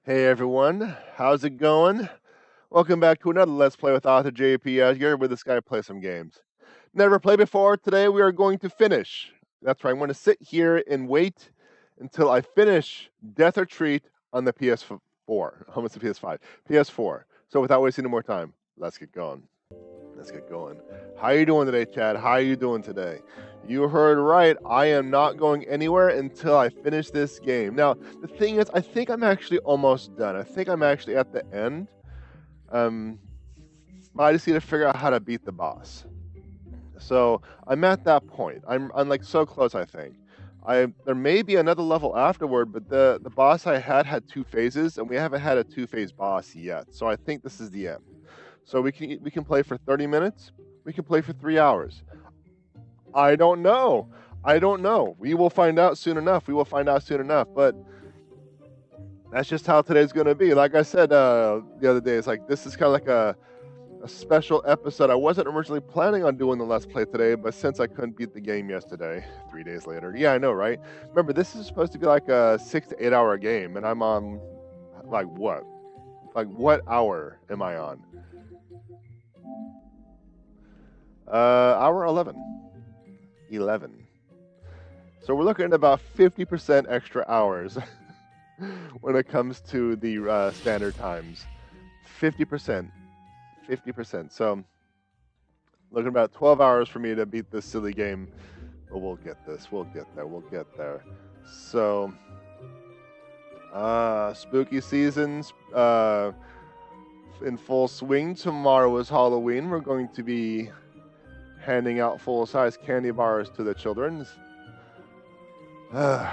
Hey everyone, how's it going? Welcome back to another Let's Play with author J.P.Edgar, where this guy plays some games. Never played before, today we are going to finish. That's right, I'm going to sit here and wait until I finish Death or Treat on the PS4. Almost the PS5. PS4. So without wasting any more time, let's get going. Let's get going. How you doing today, Chad? How you doing today? You heard right. I am not going anywhere until I finish this game. Now, the thing is, I think I'm actually almost done. I think I'm actually at the end. But I just need to figure out how to beat the boss. So I'm at that point. I'm like so close. I think. There may be another level afterward, but the boss I had 2 phases, and we haven't had a 2-phase boss yet. So I think this is the end. So we can play for 30 minutes. We can play for 3 hours. I don't know. I don't know. We will find out soon enough. We will find out soon enough. But that's just how today's going to be. Like I said the other day, it's like this is kind of like a special episode. I wasn't originally planning on doing the Let's Play today, but since I couldn't beat the game yesterday, 3 days later. Yeah, I know, right? Remember, this is supposed to be like a 6 to 8 hour game, and I'm on, like, what? Like, what hour am I on? Hour 11. 11. So we're looking at about 50% extra hours when it comes to the standard times. 50%. 50%. So looking at about 12 hours for me to beat this silly game. But we'll get this. We'll get there. We'll get there. So spooky seasons in full swing. Tomorrow is Halloween. We're going to be handing out full-size candy bars to the children. But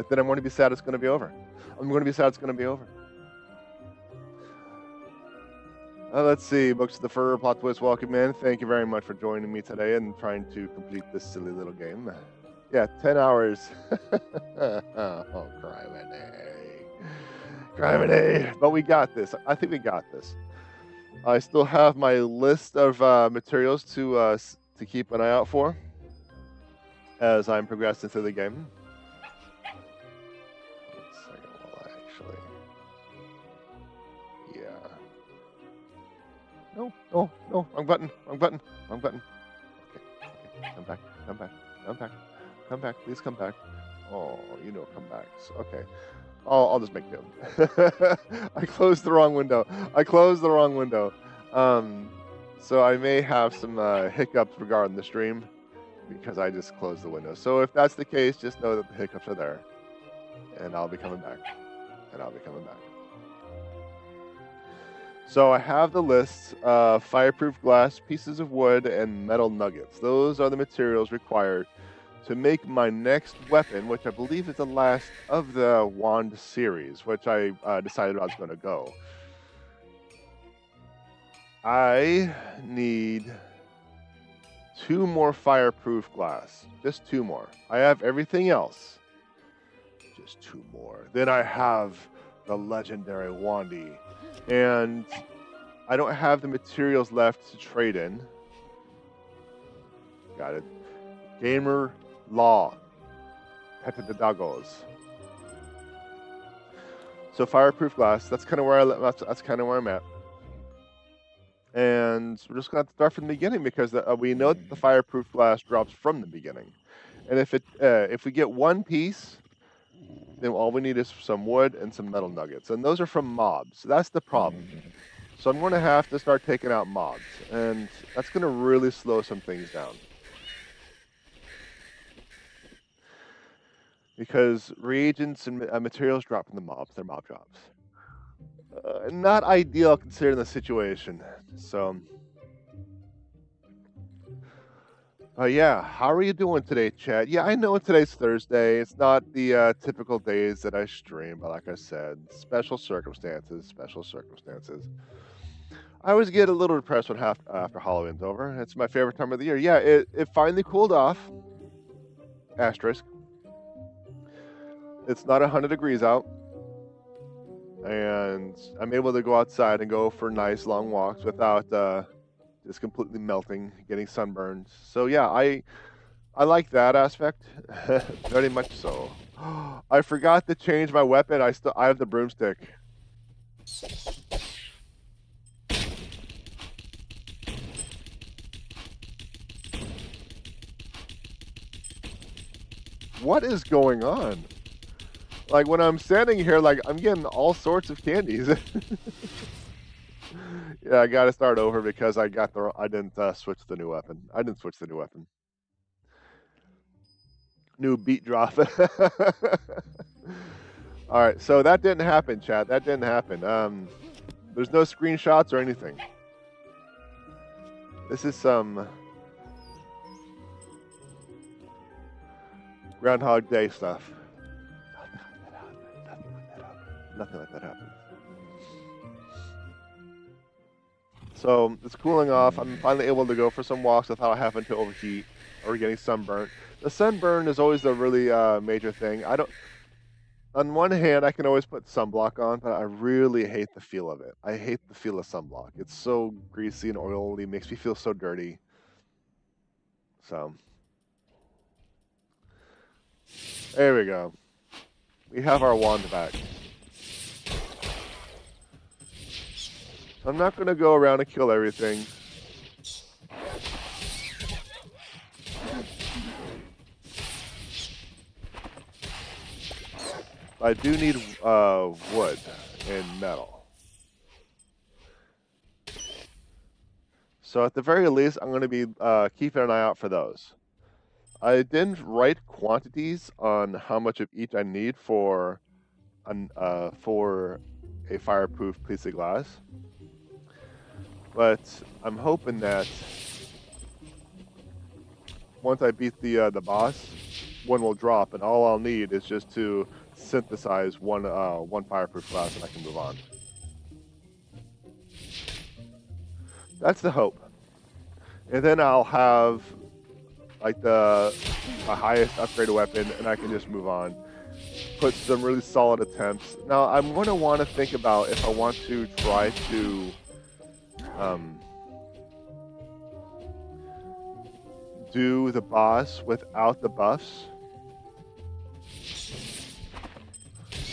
then I'm going to be sad it's going to be over. I'm going to be sad it's going to be over. Let's see. Books of the Fur, Plot Twist, welcome in. Thank you very much for joining me today and trying to complete this silly little game. Yeah, 10 hours. Oh, criminy. But we got this. I think we got this. I still have my list of materials to keep an eye out for as I'm progressing through the game. No, wrong button. Okay, come back, please come back. Oh, come back. Okay, I'll just make do. I closed the wrong window. So I may have some hiccups regarding the stream because I just closed the window. So if that's the case, just know that the hiccups are there, and I'll be coming back. So I have the list: fireproof glass, pieces of wood, and metal nuggets. Those are the materials required to make my next weapon, which I believe is the last of the wand series, which I decided I was going to go. I need 2 more fireproof glass. Just 2 more. I have everything else. Just 2 more. Then I have the legendary Wandy. And I don't have the materials left to trade in. Got it. Gamer Law. Petadagos. So fireproof glass. That's kind of where that's kind of where I'm at. And we're just going to have to start from the beginning because we know that the fireproof glass drops from the beginning. And if we get 1 piece, then all we need is some wood and some metal nuggets. And those are from mobs. That's the problem. So I'm going to have to start taking out mobs. And that's going to really slow some things down. Because reagents and materials drop from the mobs. They're mob drops. Not ideal considering the situation. So, yeah, how are you doing today, Chad? Yeah, I know today's Thursday. It's not the typical days that I stream, but like I said, special circumstances. I always get a little depressed when after Halloween's over. It's my favorite time of the year. Yeah, it finally cooled off. Asterisk. It's not 100 degrees out. And I'm able to go outside and go for nice long walks without just completely melting, getting sunburned. So yeah, I like that aspect very much so. I forgot to change my weapon. I have the broomstick. What is going on? Like when I'm standing here, like I'm getting all sorts of candies. Yeah, I got to start over because I didn't switch the new weapon. I didn't switch the new weapon. New beat drop. All right, so that didn't happen, chat. That didn't happen. There's no screenshots or anything. This is some Groundhog Day stuff. Nothing like that happened. So it's cooling off. I'm finally able to go for some walks without having to overheat or getting sunburnt. The sunburn is always the really major thing. On one hand, I can always put sunblock on, but I really hate the feel of it. I hate the feel of sunblock. It's so greasy and oily, makes me feel so dirty. So, there we go. We have our wand back. I'm not going to go around and kill everything. I do need wood and metal. So at the very least, I'm going to be keeping an eye out for those. I didn't write quantities on how much of each I need for a fireproof piece of glass. But I'm hoping that once I beat the boss, one will drop, and all I'll need is just to synthesize one fireproof glass, and I can move on. That's the hope. And then I'll have like the highest upgraded weapon, and I can just move on. Put some really solid attempts. Now I'm going to want to think about if I want to try to do the boss without the buffs,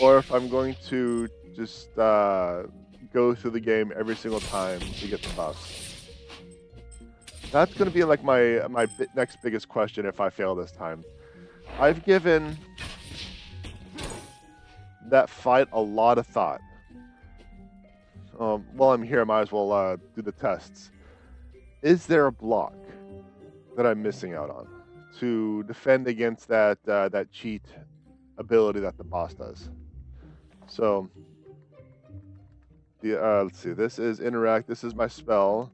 or if I'm going to just go through the game every single time to get the buffs. That's going to be like my next biggest question if I fail this time. I've given that fight a lot of thought. While I'm here, I might as well do the tests. Is there a block that I'm missing out on to defend against that cheat ability that the boss does? So, let's see. This is interact. This is my spell.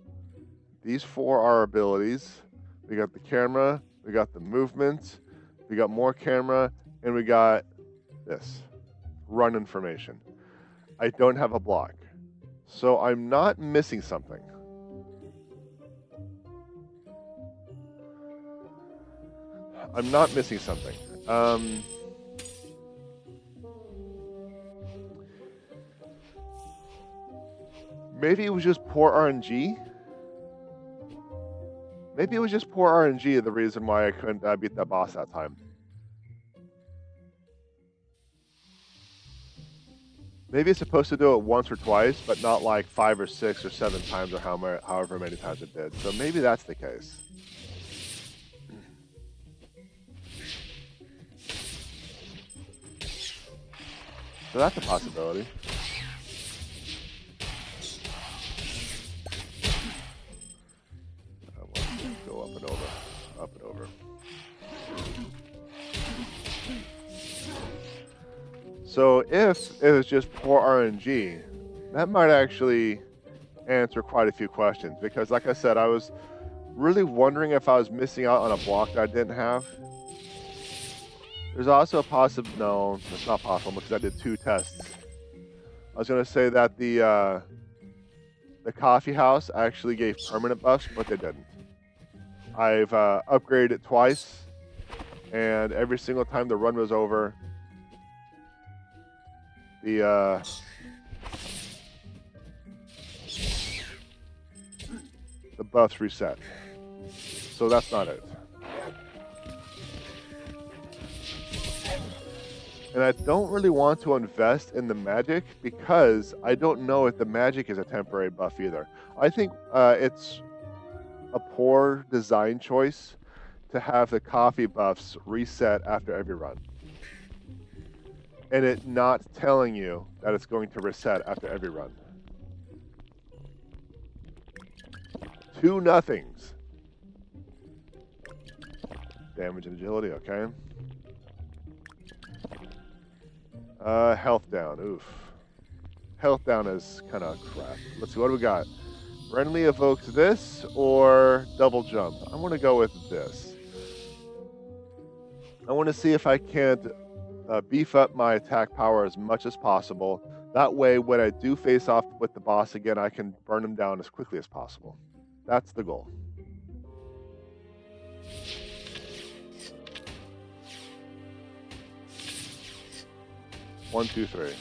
These four are abilities. We got the camera. We got the movement. We got more camera, and we got this run information. I don't have a block. So I'm not missing something. I'm not missing something. Maybe it was just poor RNG. Maybe it was just poor RNG the reason why I couldn't beat that boss that time. Maybe it's supposed to do it once or twice, but not like 5 or 6 or 7 times or however many times it did. So maybe that's the case. So that's a possibility. Go up and over, up and over. So if it was just poor RNG, that might actually answer quite a few questions. Because like I said, I was really wondering if I was missing out on a block that I didn't have. There's also a no, it's not possible because I did 2 tests. I was going to say that the coffee house actually gave permanent buffs, but they didn't. I've upgraded it twice, and every single time the run was over, the buffs reset. So that's not it. And I don't really want to invest in the magic because I don't know if the magic is a temporary buff either. I think it's a poor design choice to have the coffee buffs reset after every run. And it not telling you that it's going to reset after every run. 2 nothings. Damage and agility, okay. Health down, oof. Health down is kind of crap. Let's see, what do we got? Friendly evokes this or double jump? I'm going to go with this. I want to see if I can't beef up my attack power as much as possible. That way, when I do face off with the boss again, I can burn him down as quickly as possible. That's the goal. One, two, three.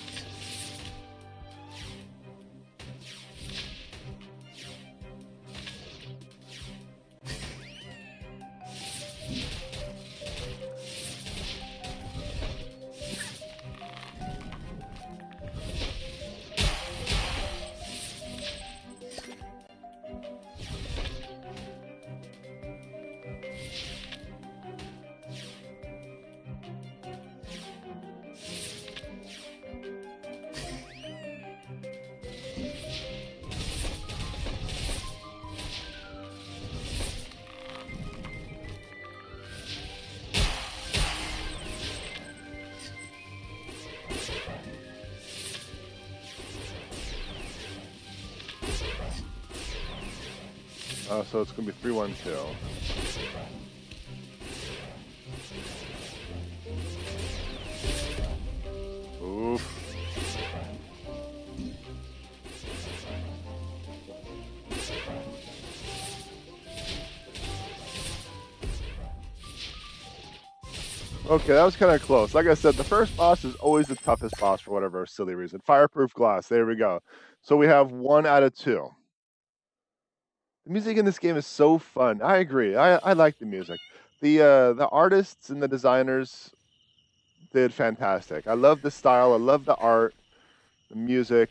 So it's going to be 3-1-2. Oof. Okay, that was kind of close. Like I said, the first boss is always the toughest boss for whatever silly reason. Fireproof glass. There we go. So we have 1 out of 2. The music in this game is so fun. I agree. I like the music. The artists and the designers did fantastic. I love the style. I love the art, the music.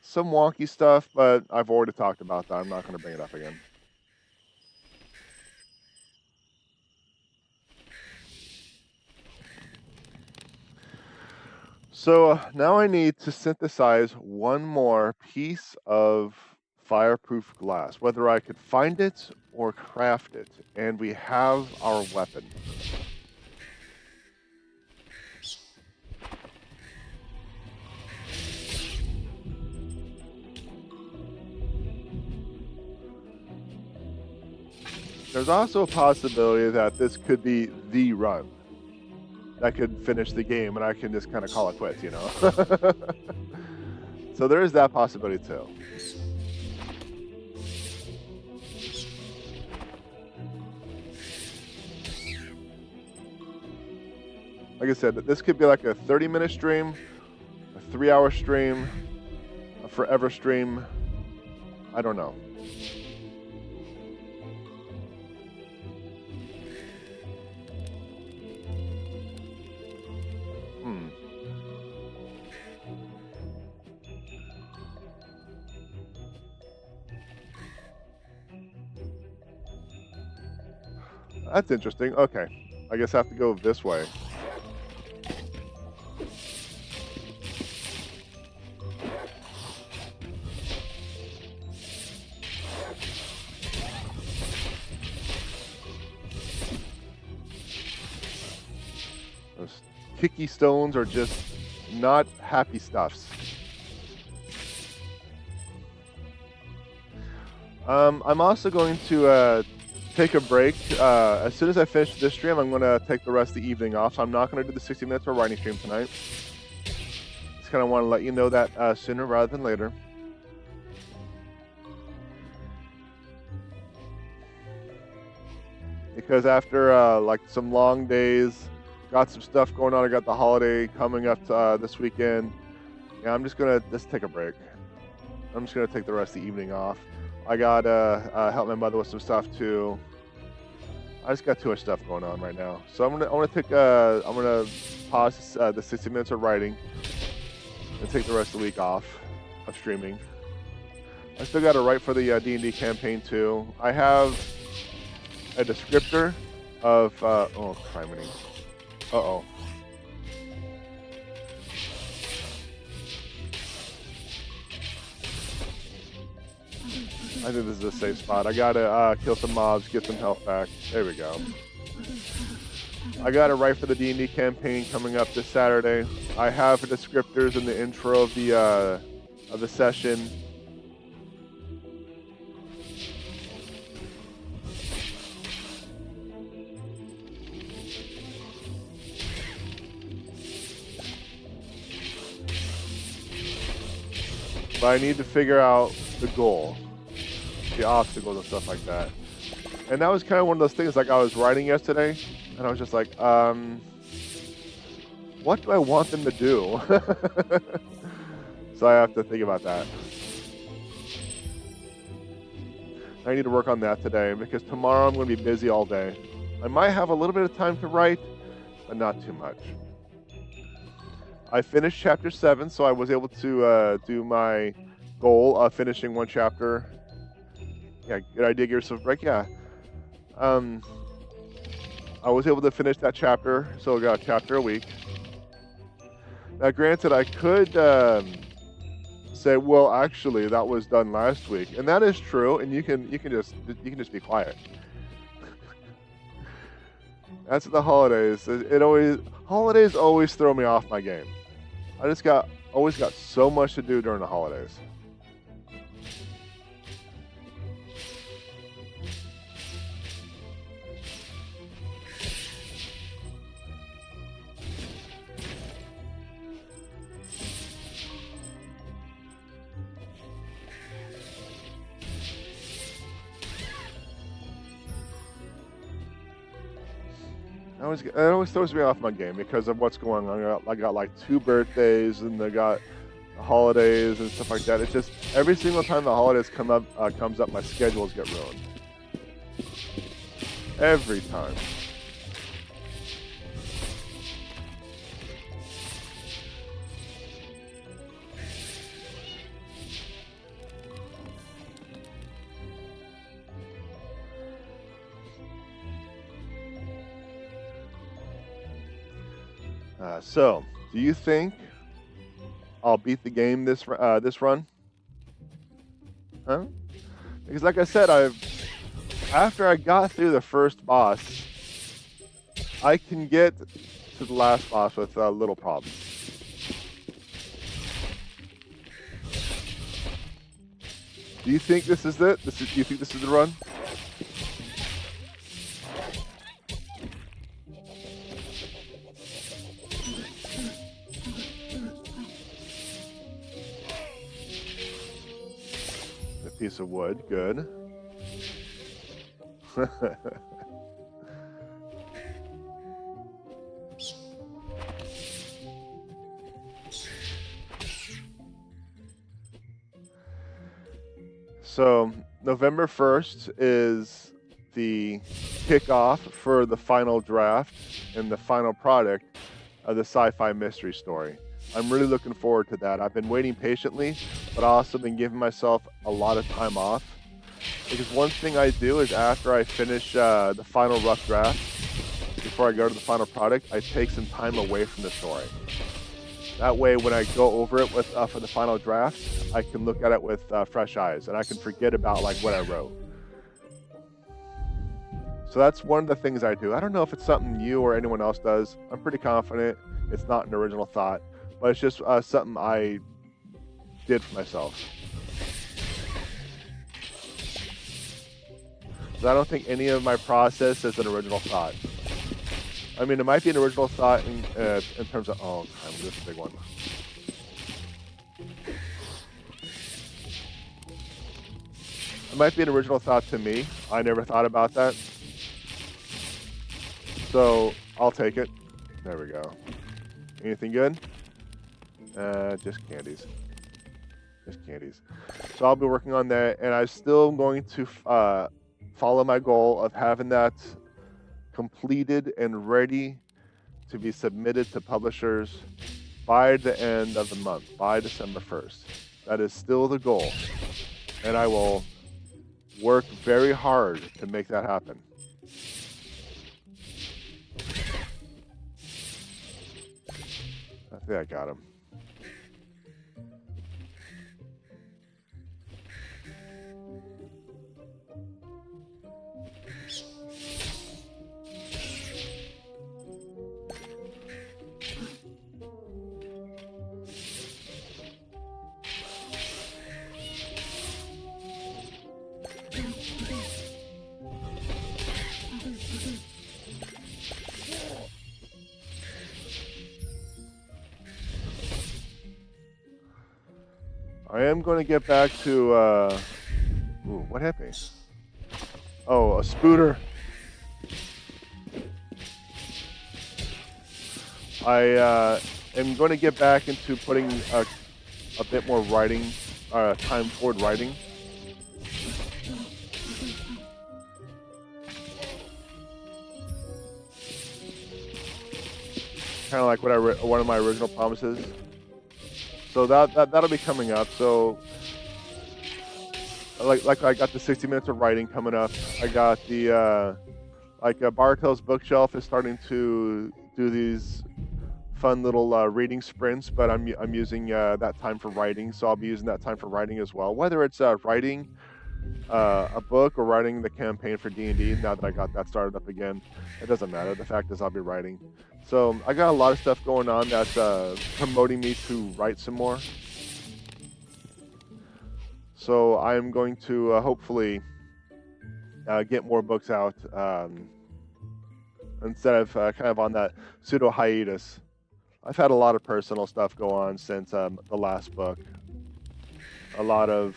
Some wonky stuff, but I've already talked about that. I'm not going to bring it up again. So now I need to synthesize one more piece of fireproof glass, whether I could find it or craft it, and we have our weapon. There's also a possibility that this could be the run that could finish the game, and I can just kind of call it quits, you know? So there is that possibility too. Like I said, this could be like a 30-minute stream, a 3-hour stream, a forever stream. I don't know. That's interesting. Okay. I guess I have to go this way. Those kicky stones are just not happy stuffs. I'm also going to take a break. As soon as I finish this stream, I'm going to take the rest of the evening off. So I'm not going to do the 60 minutes or writing stream tonight. Just kind of want to let you know that sooner rather than later. Because after like some long days, got some stuff going on. I got the holiday coming up this weekend. Yeah, I'm just going to take a break. I'm just going to take the rest of the evening off. I got to help my mother with some stuff too. I just got too much stuff going on right now. So I'm gonna pause the 60 minutes of writing and take the rest of the week off of streaming. I still got to write for the D&D campaign too. I have a descriptor of oh criminy. Uh-oh. I think this is a safe spot. I gotta kill some mobs, get some health back. There we go. I got to write for the D&D campaign coming up this Saturday. I have descriptors in the intro of the session. But I need to figure out the goal, the obstacles and stuff like that. And that was kind of one of those things, like I was writing yesterday, and I was just like, what do I want them to do? So I have to think about that. I need to work on that today, because tomorrow I'm going to be busy all day. I might have a little bit of time to write, but not too much. I finished chapter 7, so I was able to do my goal of finishing one chapter. Yeah, good idea, give yourself a break. Yeah. I was able to finish that chapter, so I got a chapter a week. Now, granted, I could say, well, actually, that was done last week, and that is true. And you can just be quiet. That's the holidays. Holidays always throw me off my game. I just always got so much to do during the holidays. It always throws me off my game because of what's going on. I got like 2 birthdays, and I got holidays and stuff like that. It's just every single time the holidays comes up, my schedules get ruined. Every time. So, do you think I'll beat the game this run? Huh? Because, like I said, after I got through the first boss, I can get to the last boss with little problems. Do you think this is it? Do you think this is the run? Piece of wood, good. So November 1st is the kickoff for the final draft and the final product of the sci-fi mystery story. I'm really looking forward to that. I've been waiting patiently, but I also been giving myself a lot of time off. Because one thing I do is after I finish the final rough draft, before I go to the final product, I take some time away from the story. That way, when I go over it with for the final draft, I can look at it with fresh eyes, and I can forget about like what I wrote. So that's one of the things I do. I don't know if it's something you or anyone else does. I'm pretty confident it's not an original thought. But it's just something I did for myself. So I don't think any of my process is an original thought. I mean, it might be an original thought in terms of, oh, this is a big one. It might be an original thought to me. I never thought about that. So I'll take it. There we go. Anything good? Just candies. Just candies. So I'll be working on that, and I'm still going to follow my goal of having that completed and ready to be submitted to publishers by the end of the month, by December 1st. That is still the goal, and I will work very hard to make that happen. I think I got him. I am going to get back to, ooh, what happened? Oh, a spooter. I am going to get back into putting a bit more writing, time forward writing. Kind of like what one of my original promises. So that'll be coming up. So like I got the 60 minutes of writing coming up. I got the Bartel's bookshelf is starting to do these fun little reading sprints, but I'm using that time for writing. So I'll be using that time for writing as well. Whether it's writing a book or writing the campaign for D&D, now that I got that started up again, it doesn't matter. The fact is I'll be writing. So I got a lot of stuff going on that's promoting me to write some more. So I'm going to hopefully get more books out instead of kind of on that pseudo hiatus. I've had a lot of personal stuff go on since the last book. A lot of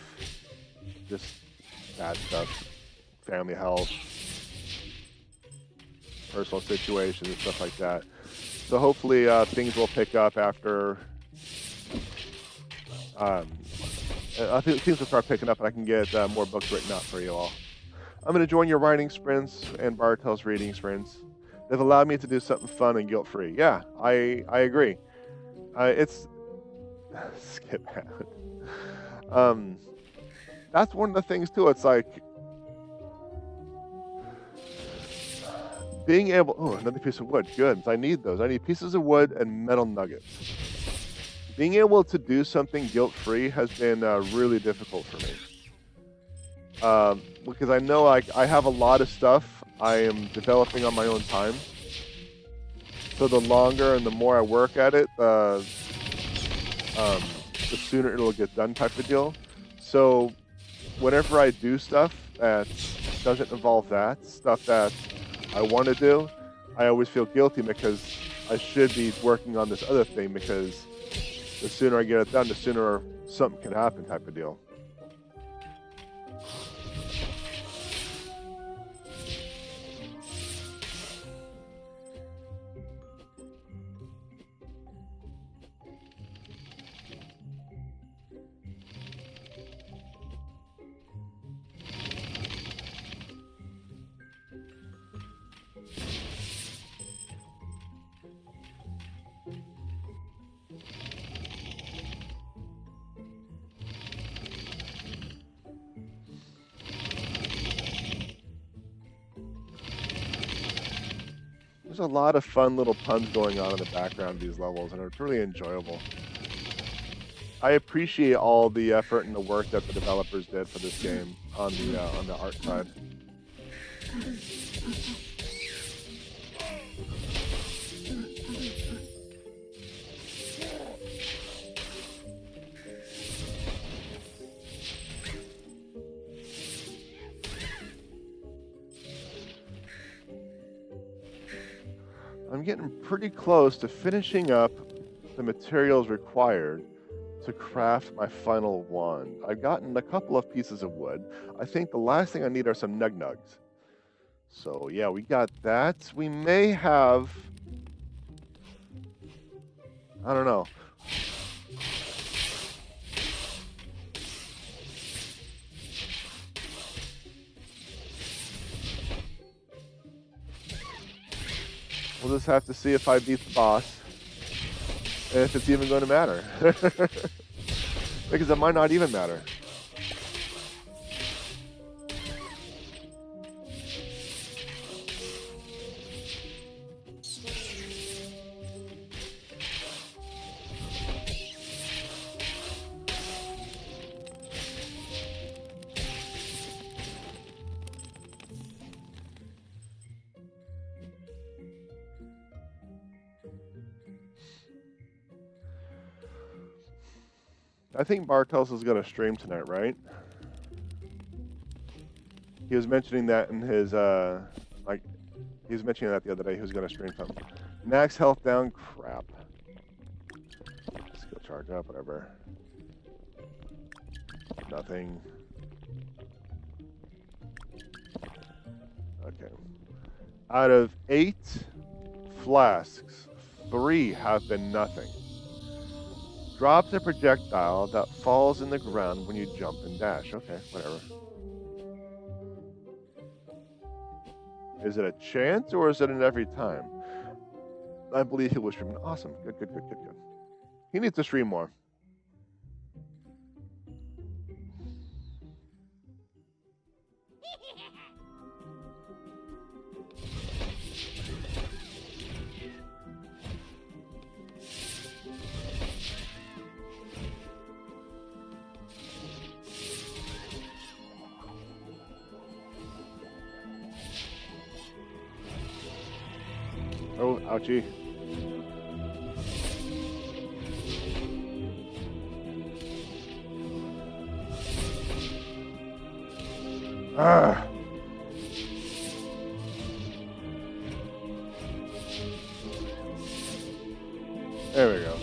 just bad stuff, family health, personal situations, and stuff like that. So hopefully things will pick up after. I think things will start picking up, and I can get more books written out for you all. I'm going to join your writing sprints and Bartel's reading sprints. They've allowed me to do something fun and guilt-free. Yeah, I agree. It's skip that. That's one of the things too. It's like being able. Oh, another piece of wood. Good. I need those. I need pieces of wood and metal nuggets. Being able to do something guilt-free has been really difficult for me. Because I know I have a lot of stuff I am developing on my own time. So the longer and the more I work at it, the sooner it'll get done type of deal. So whenever I do stuff that doesn't involve that, stuff that I want to do, I always feel guilty because I should be working on this other thing, because the sooner I get it done, the sooner something can happen type of deal. There's a lot of fun little puns going on in the background of these levels, and it's really enjoyable. I appreciate all the effort and the work that the developers did for this game on the art side. I'm getting pretty close to finishing up the materials required to craft my final wand. I've gotten a couple of pieces of wood. I think the last thing I need are some nug-nugs. So yeah, we got that. We may have, I don't know. We'll just have to see if I beat the boss, and if it's even going to matter. Because it might not even matter. I think Bartels is going to stream tonight, right? He was mentioning that in his, like, he was mentioning that the other day. He was going to stream something. Max health down, crap. Let's go charge up, whatever. Nothing. Okay. Out of 8 flasks, 3 have been nothing. Drops a projectile that falls in the ground when you jump and dash. Okay, whatever. Is it a chance or is it an every time? I believe he will stream. Awesome. Good. He needs to stream more. Oh, ouchie. Ah. There we go.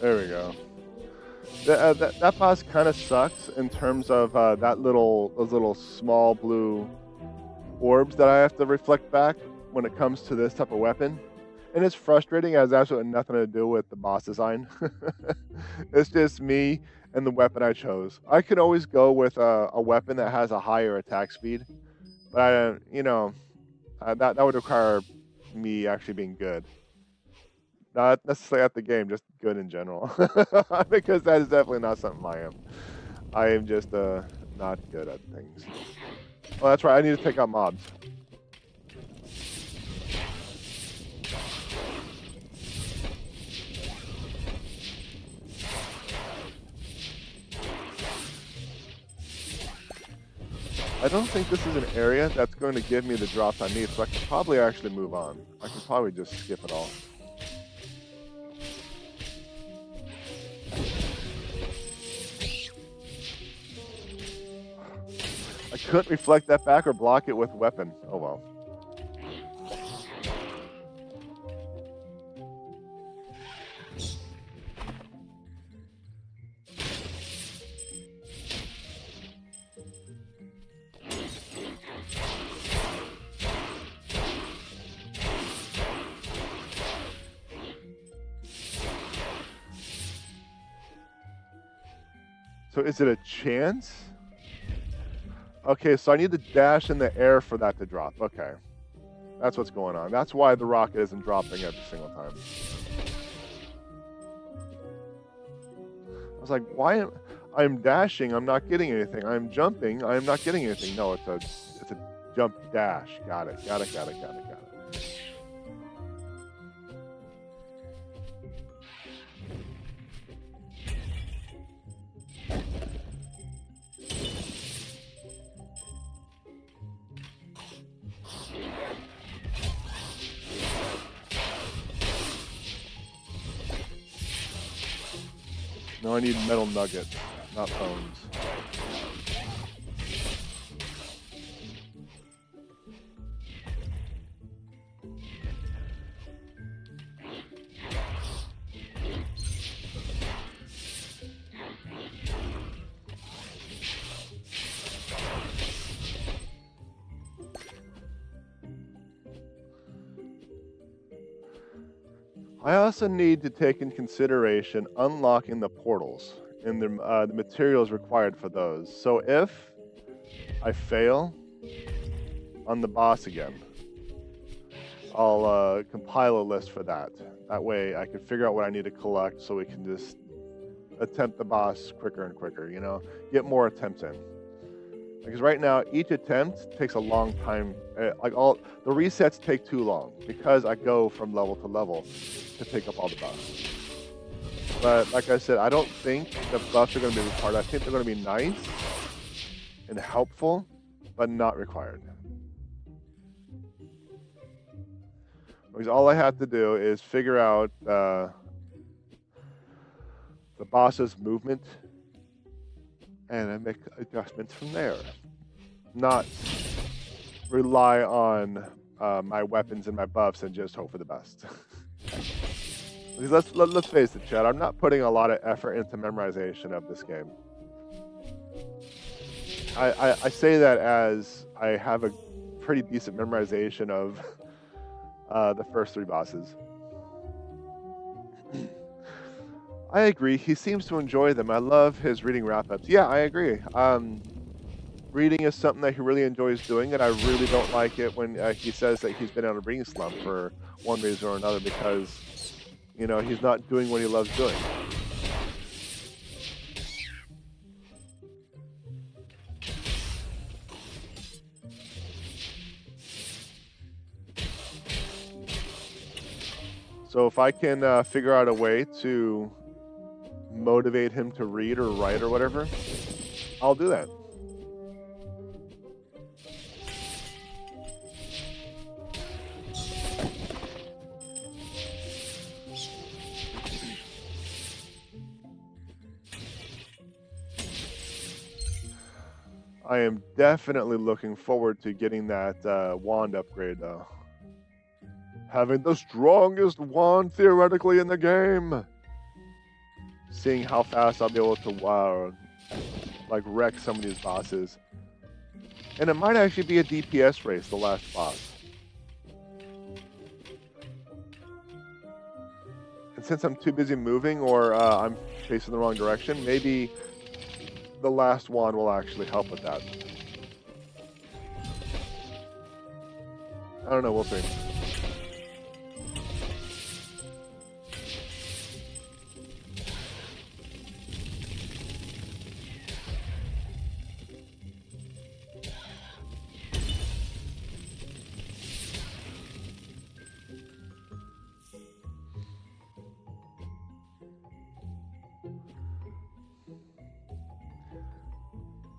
There we go. That boss kind of sucks in terms of those little small blue orbs that I have to reflect back when it comes to this type of weapon. And it's frustrating. It has absolutely nothing to do with the boss design. It's just me and the weapon I chose. I could always go with a weapon that has a higher attack speed, but that would require me actually being good. Not necessarily at the game, just good in general. Because that is definitely not something I am. I am just not good at things. Oh, that's right. I need to take out mobs. I don't think this is an area that's going to give me the drops I need, so I could probably actually move on. I could probably just skip it all. I couldn't reflect that back or block it with weapon. Oh well. So is it a chance? Okay, so I need to dash in the air for that to drop. Okay. That's what's going on. That's why the rocket isn't dropping every single time. I was like, why am I'm dashing, I'm not getting anything. I'm jumping, I'm not getting anything. No, it's a jump dash. Got it. No, I need metal nuggets, not bones. I also need to take in consideration unlocking the portals and the materials required for those. So if I fail on the boss again, I'll compile a list for that. That way I can figure out what I need to collect so we can just attempt the boss quicker and quicker, you know? Get more attempts in. Because right now, each attempt takes a long time. Like all the resets take too long because I go from level to level to pick up all the buffs. But like I said, I don't think the buffs are going to be required. I think they're going to be nice and helpful, but not required. Because all I have to do is figure out the boss's movement and I make adjustments from there. Not rely on my weapons and my buffs and just hope for the best. Because let's face it, Chad, I'm not putting a lot of effort into memorization of this game. I say that as I have a pretty decent memorization of the first 3 bosses. I agree. He seems to enjoy them. I love his reading wrap-ups. Yeah, I agree. Reading is something that he really enjoys doing, and I really don't like it when he says that he's been on a reading slump for one reason or another because, you know, he's not doing what he loves doing. So if I can figure out a way to motivate him to read or write or whatever, I'll do that. I am definitely looking forward to getting that wand upgrade, though. Having the strongest wand theoretically in the game. Seeing how fast I'll be able to like wreck some of these bosses. And it might actually be a DPS race, the last boss. And since I'm too busy moving or I'm facing the wrong direction, maybe the last wand will actually help with that. I don't know, we'll see.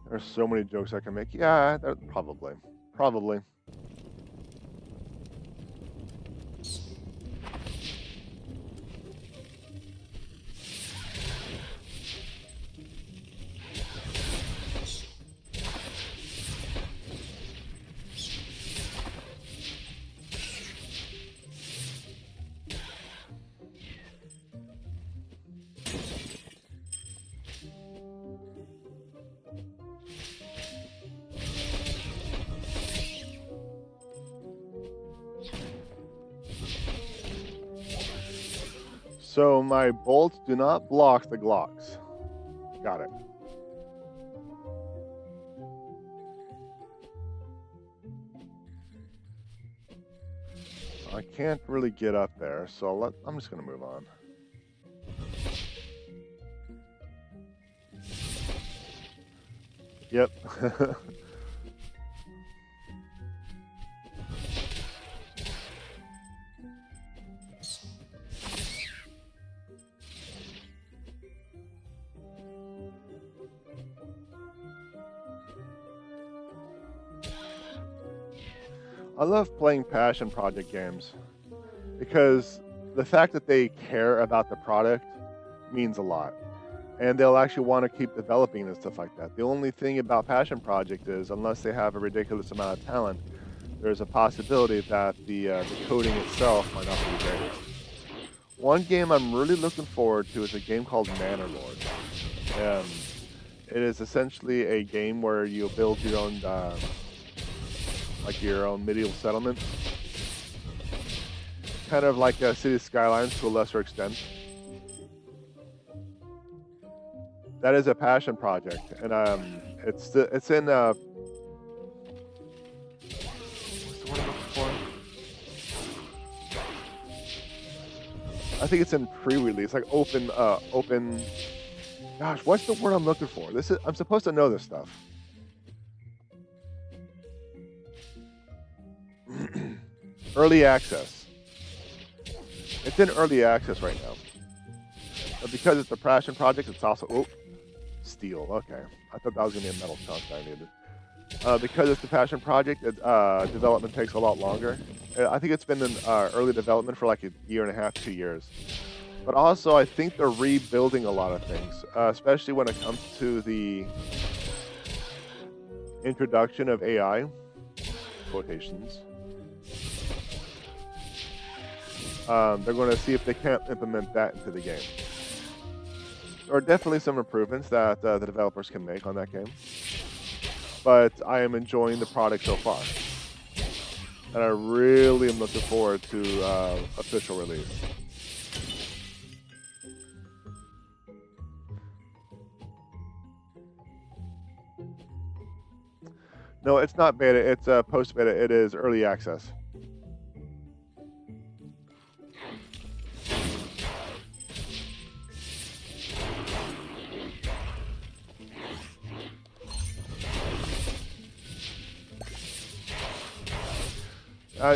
There's so many jokes I can make. Yeah, probably. Probably. So my bolts do not block the Glocks. Got it. I can't really get up there, so I'm just going to move on. Yep. I love playing passion project games because the fact that they care about the product means a lot. And they'll actually want to keep developing and stuff like that. The only thing about passion project is unless they have a ridiculous amount of talent, there's a possibility that the coding itself might not be the greatest. One game I'm really looking forward to is a game called Manor Lord. It is essentially a game where you build your own like your own medieval settlement. kind of like City Skylines to a lesser extent. That is a passion project, and it's in what's the word I'm looking for? I think it's in pre-release, like open. Gosh, what's the word I'm looking for? I'm supposed to know this stuff. Early access. It's in early access right now. But because it's a passion project, it's also steel. Okay, I thought that was gonna be a metal chunk that I needed. Because it's a passion project, development takes a lot longer. I think it's been in early development for like a year and a half, 2 years. But also, I think they're rebuilding a lot of things, especially when it comes to the introduction of AI, quotations. They're going to see if they can't implement that into the game. There are definitely some improvements that the developers can make on that game. But I am enjoying the product so far. And I really am looking forward to official release. No, it's not beta. It's post-beta. It is early access.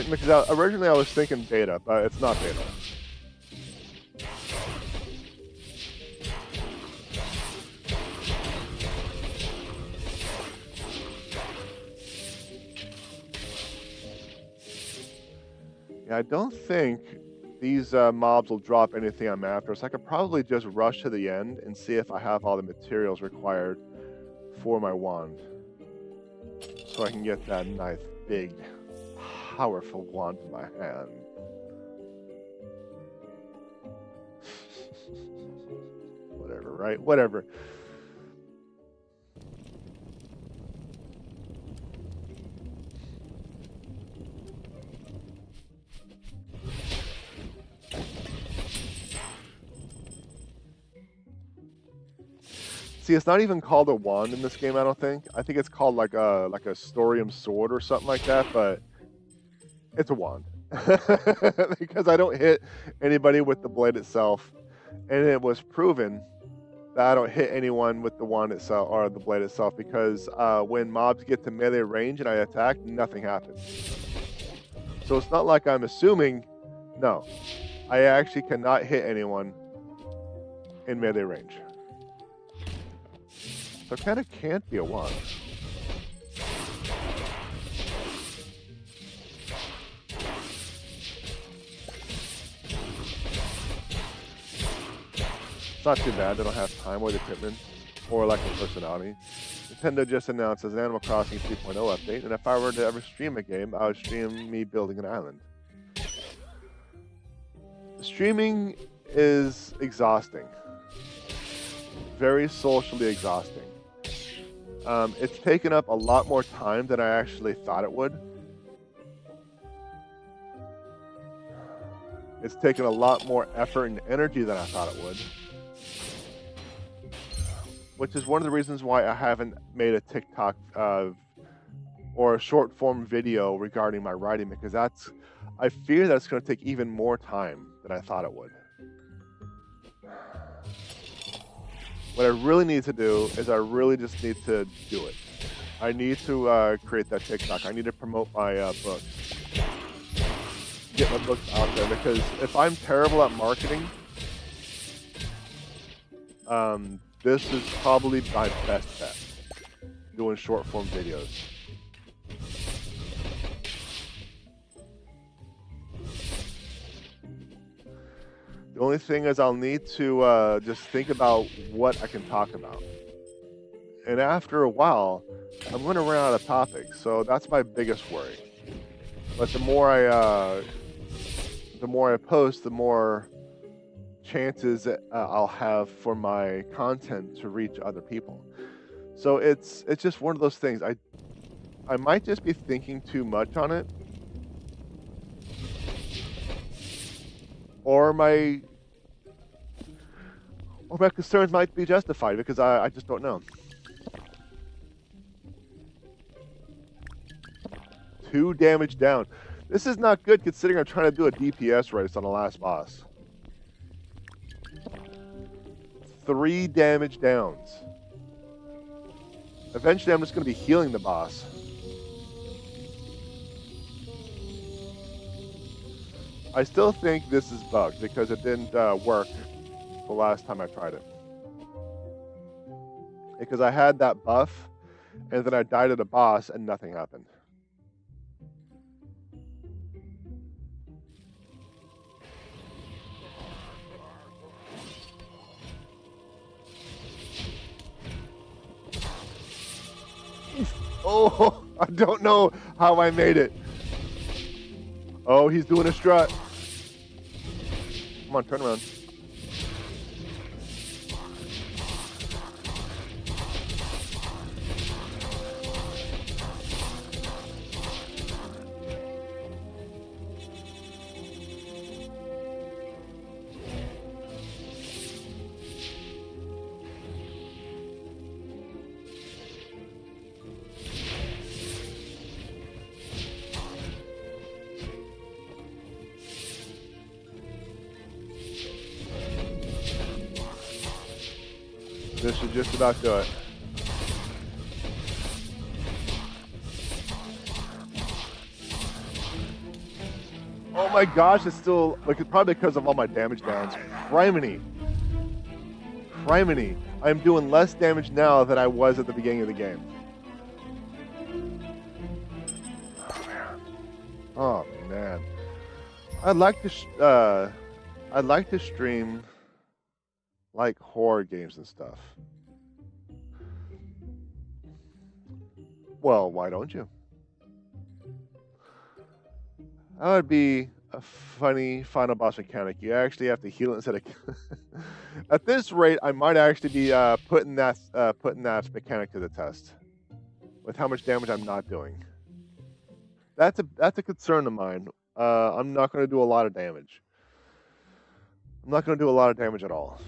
Because originally I was thinking beta, but it's not beta. Yeah, I don't think these mobs will drop anything I'm after, so I could probably just rush to the end and see if I have all the materials required for my wand. So I can get that nice, big, powerful wand in my hand. Whatever, right? Whatever. See, it's not even called a wand in this game, I don't think. I think it's called like a Storium sword or something like that, but it's a wand. Because I don't hit anybody with the blade itself. And it was proven that I don't hit anyone with the wand itself or the blade itself because when mobs get to melee range and I attack, nothing happens. So it's not like I'm assuming, no. I actually cannot hit anyone in melee range. So it kind of can't be a wand. It's not too bad. They don't have time or the equipment or lack of personality. Nintendo just announced as an Animal Crossing 3.0 update, and if I were to ever stream a game, I would stream me building an island. Streaming is exhausting. Very socially exhausting. It's taken up a lot more time than I actually thought it would. It's taken a lot more effort and energy than I thought it would. Which is one of the reasons why I haven't made a TikTok or a short form video regarding my writing, because I fear that it's going to take even more time than I thought it would. What I really need to do is I really just need to do it. I need to create that TikTok. I need to promote my books. Get my books out there, because if I'm terrible at marketing, this is probably my best bet, doing short form videos. The only thing is I'll need to just think about what I can talk about. And after a while, I'm going to run out of topics. So that's my biggest worry. But the more I post, the more chances that I'll have for my content to reach other people. So it's just one of those things. I might just be thinking too much on it. Or my concerns might be justified because I just don't know. 2 damage down. This is not good considering I'm trying to do a DPS race on the last boss. 3 damage downs. Eventually I'm just going to be healing the boss. I still think this is bugged because it didn't work the last time I tried it. Because I had that buff and then I died at a boss and nothing happened. Oh, I don't know how I made it. Oh, he's doing a strut. Come on, turn around. This should just about do it. Oh my gosh, it's still, like, it's probably because of all my damage downs. Criminy. Criminy. I'm doing less damage now than I was at the beginning of the game. Oh man. I'd like to stream like horror games and stuff. Well, why don't you? That would be a funny final boss mechanic. You actually have to heal it instead of. At this rate, I might actually be putting that mechanic to the test with how much damage I'm not doing. That's a concern of mine. I'm not going to do a lot of damage. I'm not going to do a lot of damage at all.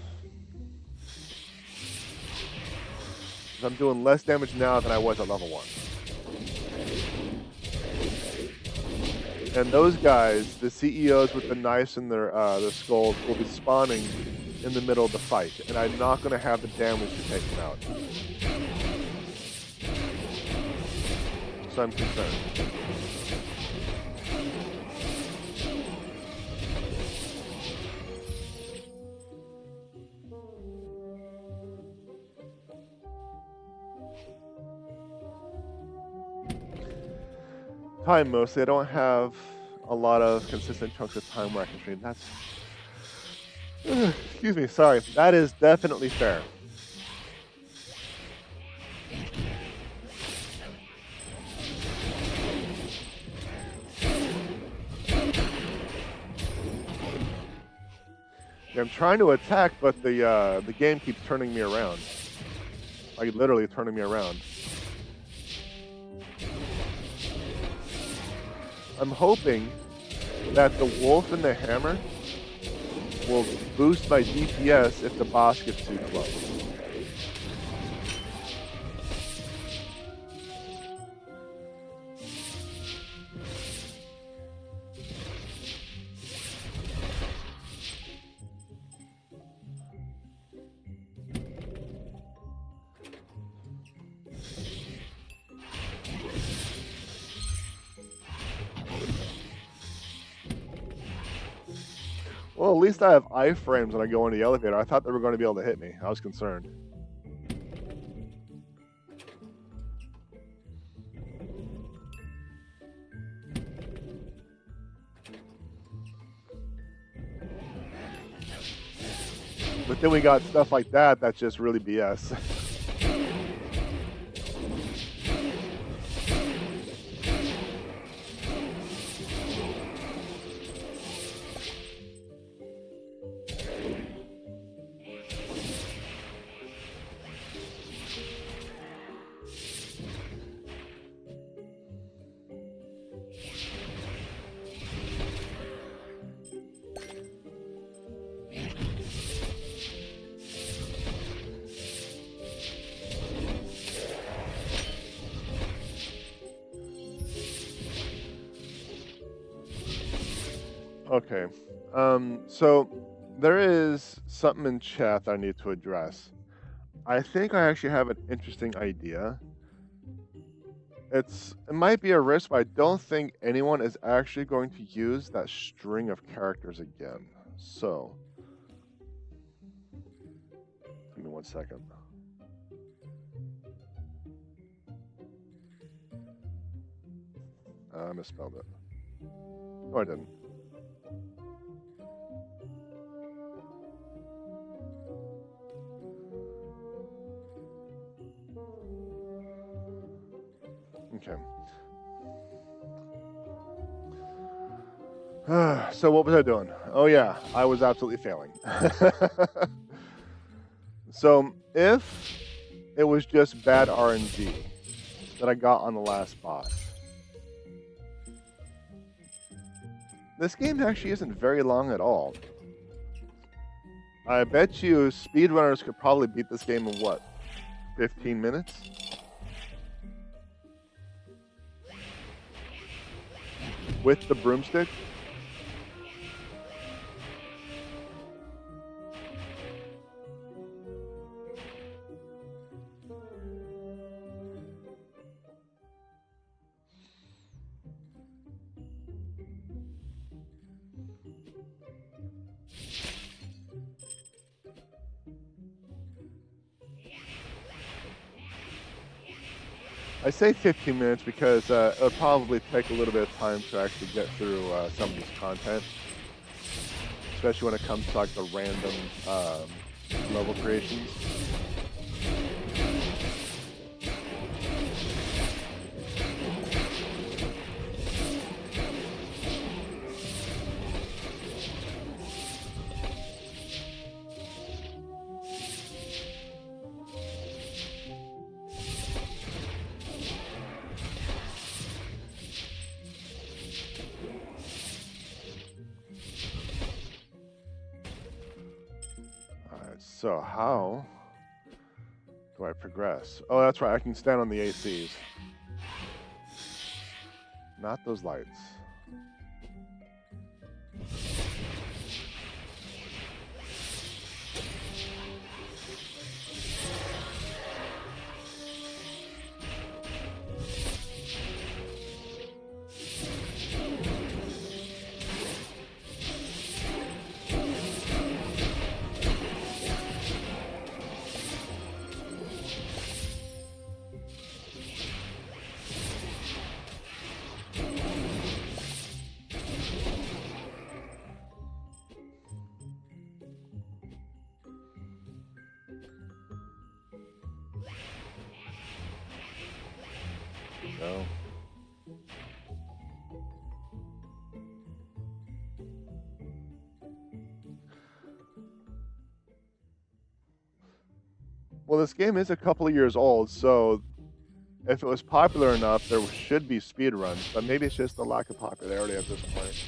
I'm doing less damage now than I was at level 1. And those guys, the CEOs with the knives in their skulls, will be spawning in the middle of the fight, and I'm not going to have the damage to take them out. So I'm concerned. Time mostly. I don't have a lot of consistent chunks of time where I can stream. That's excuse me, sorry. That is definitely fair. I'm trying to attack, but the game keeps turning me around. Like literally turning me around. I'm hoping that the wolf and the hammer will boost my DPS if the boss gets too close. Well, at least I have iframes when I go into the elevator. I thought they were going to be able to hit me. I was concerned. But then we got stuff like that that's just really BS. Okay. So there is something in chat that I need to address. I think I actually have an interesting idea. It might be a risk, but I don't think anyone is actually going to use that string of characters again. So, give me 1 second. I misspelled it. No, I didn't. Okay. So what was I doing? Oh yeah, I was absolutely failing. So if it was just bad RNG that I got on the last boss, this game actually isn't very long at all. I bet you speedrunners could probably beat this game in what, 15 minutes? With the broomstick? I say 15 minutes because it'll probably take a little bit of time to actually get through some of these content, especially when it comes to like the random level creations. So how do I progress? Oh, that's right. I can stand on the ACs. Not those lights. No. Well, this game is a couple of years old, so if it was popular enough, there should be speedruns, but maybe it's just the lack of popularity at this point.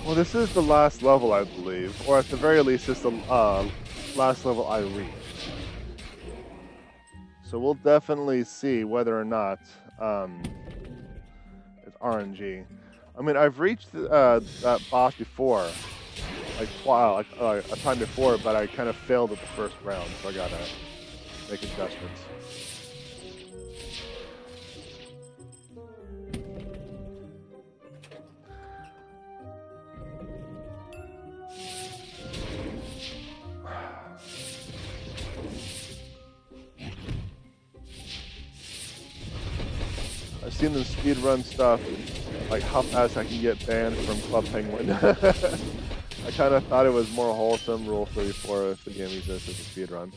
Well, this is the last level, I believe, or at the very least, it's the last level I reached. So we'll definitely see whether or not it's RNG. I mean, I've reached that boss before, like a time before, but I kind of failed at the first round, so I gotta make adjustments. seen them speedrun stuff, like how fast I can get banned from Club Penguin. I kind of thought it was more wholesome, Rule 34, if the game exists as a speedrun.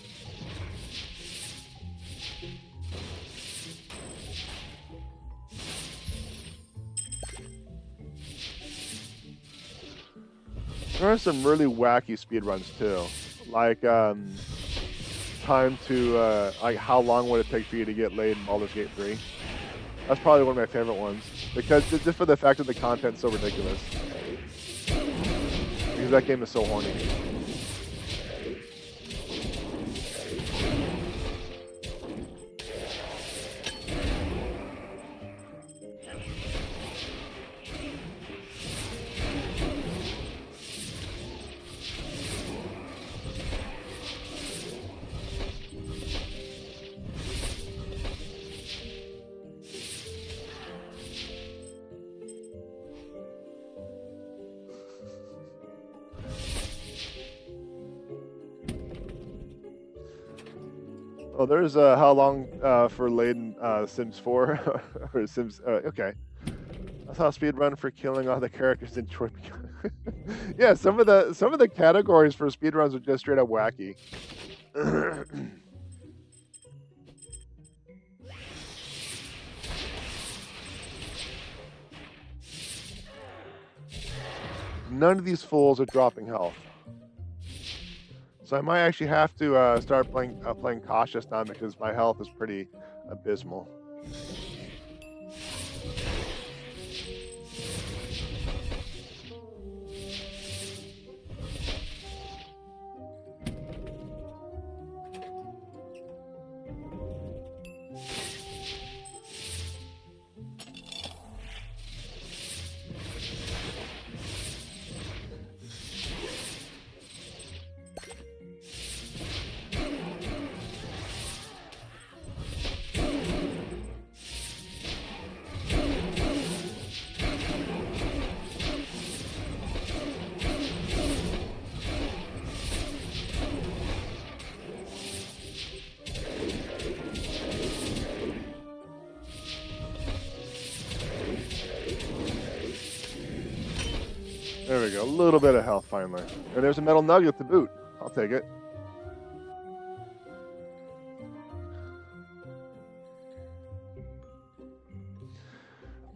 There are some really wacky speedruns too, like time to like how long would it take for you to get laid in Baldur's Gate 3? That's probably one of my favorite ones because just for the fact that the content's so ridiculous. Because that game is so horny. Oh, there's how long for laden Sims 4 or Sims. Okay, I saw a speed run for killing all the characters in Troy. Yeah, some of the categories for speedruns are just straight up wacky. None of these fools are dropping health. So I might actually have to start playing cautious now because my health is pretty abysmal. There we go, a little bit of health finally. And there's a metal nugget to boot. I'll take it.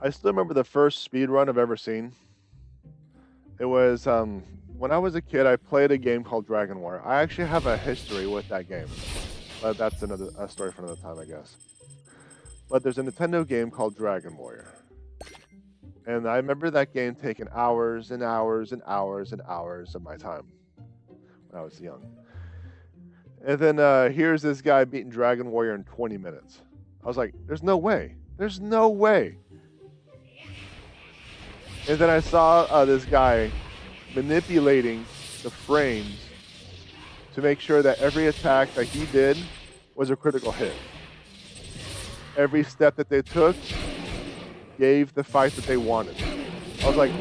I still remember the first speed run I've ever seen. It was when I was a kid, I played a game called Dragon War. I actually have a history with that game. But that's a story for another time, I guess. But there's a Nintendo game called Dragon Warrior. And I remember that game taking hours and hours and hours and hours of my time when I was young. And then here's this guy beating Dragon Warrior in 20 minutes. I was like, there's no way. There's no way. And then I saw this guy manipulating the frames to make sure that every attack that he did was a critical hit. Every step that they took gave the fight that they wanted. I was like,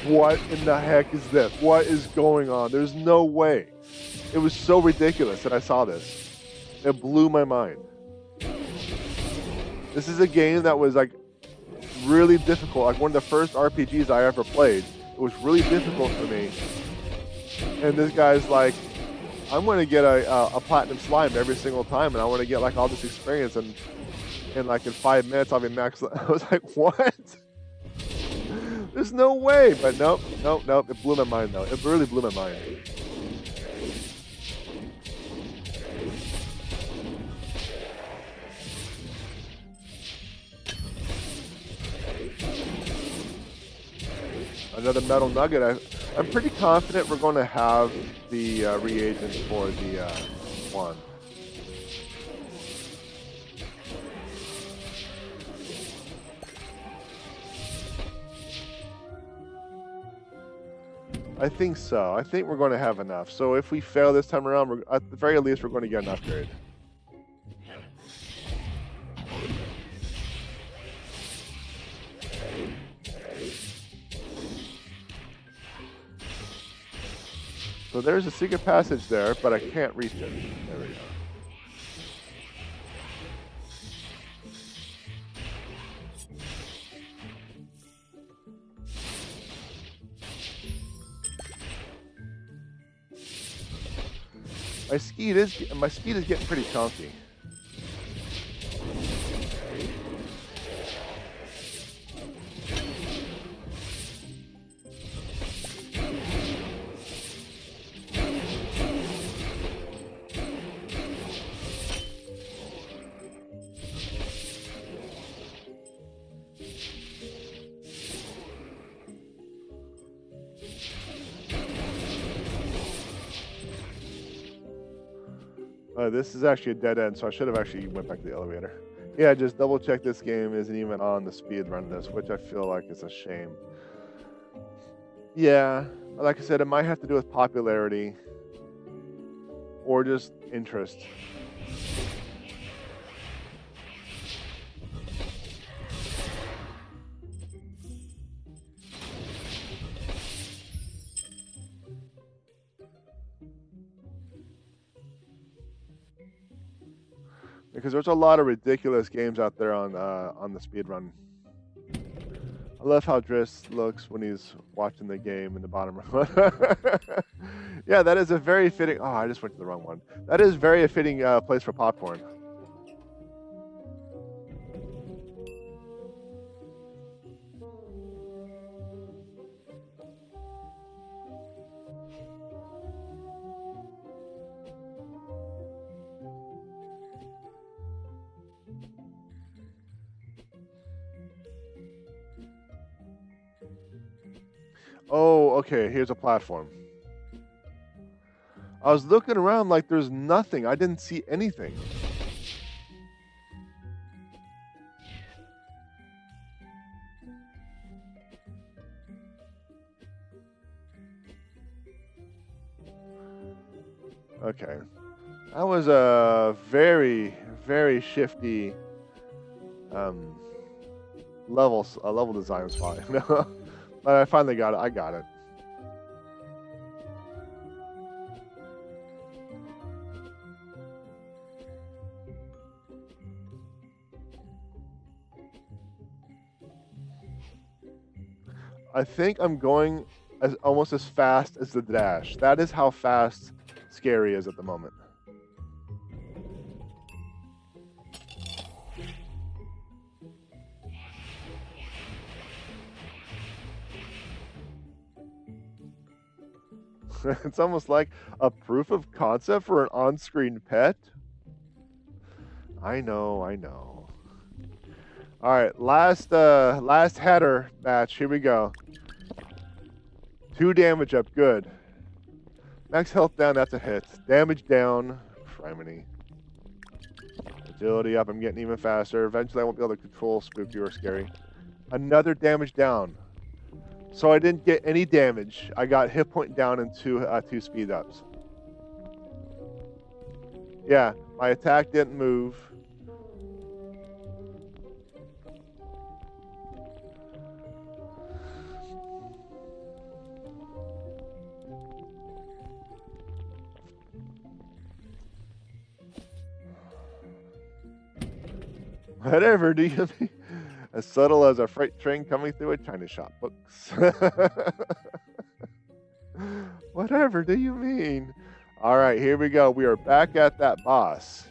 what in the heck is this? What is going on? There's no way. It was so ridiculous that I saw this. It blew my mind. This is a game that was like really difficult, like one of the first RPGs I ever played. It was really difficult for me. And this guy's like, I'm going to get a platinum slime every single time, and I want to get like all this experience, and like in 5 minutes I'll be max. I was like, what? There's no way. But nope. It blew my mind though. It really blew my mind. Another metal nugget. I'm pretty confident we're going to have the reagents for the one. I think so. I think we're going to have enough. So if we fail this time around, at the very least, we're going to get an upgrade. So there's a secret passage there, but I can't reach it. There we go. my speed is getting pretty chunky. This is actually a dead end, so I should have actually went back to the elevator. Yeah, just double check this game isn't even on the speed run list, which I feel like is a shame. Yeah, like I said, it might have to do with popularity or just interest. Because there's a lot of ridiculous games out there on the speedrun. I love how Driss looks when he's watching the game in the bottom row. Yeah, that is a very fitting. Oh, I just went to the wrong one. That is very a fitting place for popcorn. Oh, okay, here's a platform. I was looking around like there's nothing. I didn't see anything. Okay. That was a very, very shifty level design spot. But I finally got it. I got it. I think I'm going almost as fast as the dash. That is how fast Scary is at the moment. It's almost like a proof of concept for an on-screen pet. I know. All right, last header match. Here we go. 2 damage up, good. Max health down, that's a hit. Damage down, criminy. Agility up, I'm getting even faster. Eventually I won't be able to control Spooky or Scary. Another damage down. So I didn't get any damage. I got hit point down and two speed ups. Yeah, my attack didn't move. Whatever do you mean? As subtle as a freight train coming through a china shop. Books. Whatever do you mean? All right, here we go. We are back at that boss.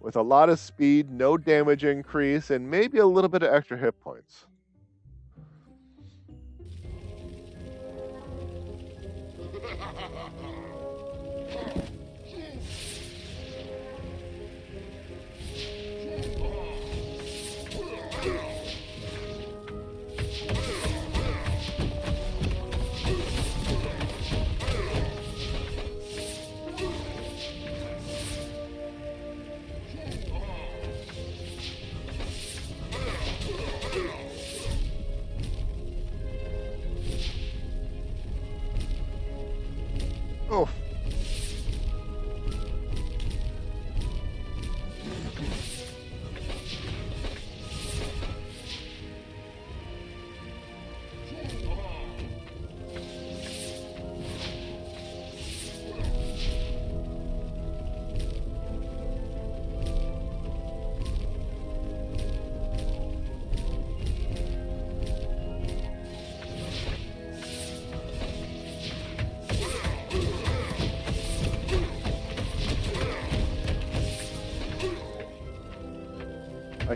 With a lot of speed, no damage increase, and maybe a little bit of extra hit points.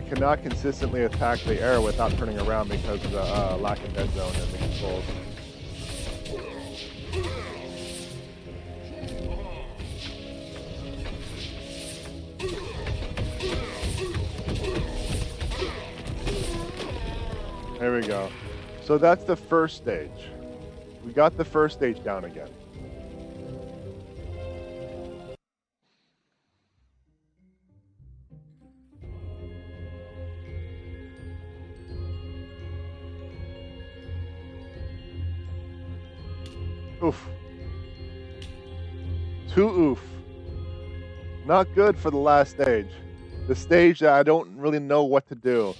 cannot consistently attack the air without turning around because of the lack of dead zone and the controls. There we go. So that's the first stage. We got the first stage down again. Oof. 2 oof. Not good for the last stage. The stage that I don't really know what to do.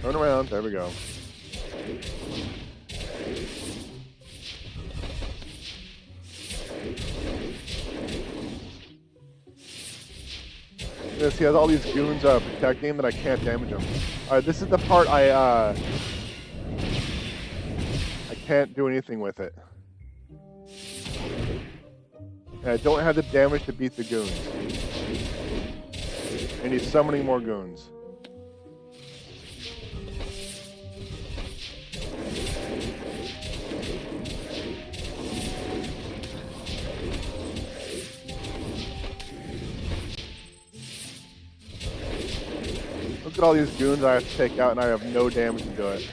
Turn around. There we go. Yes, he has all these goons protecting him that I can't damage him. Alright, this is the part I can't do anything with it. And I don't have the damage to beat the goons. And he's summoning more goons. Look at all these goons I have to take out and I have no damage to do it.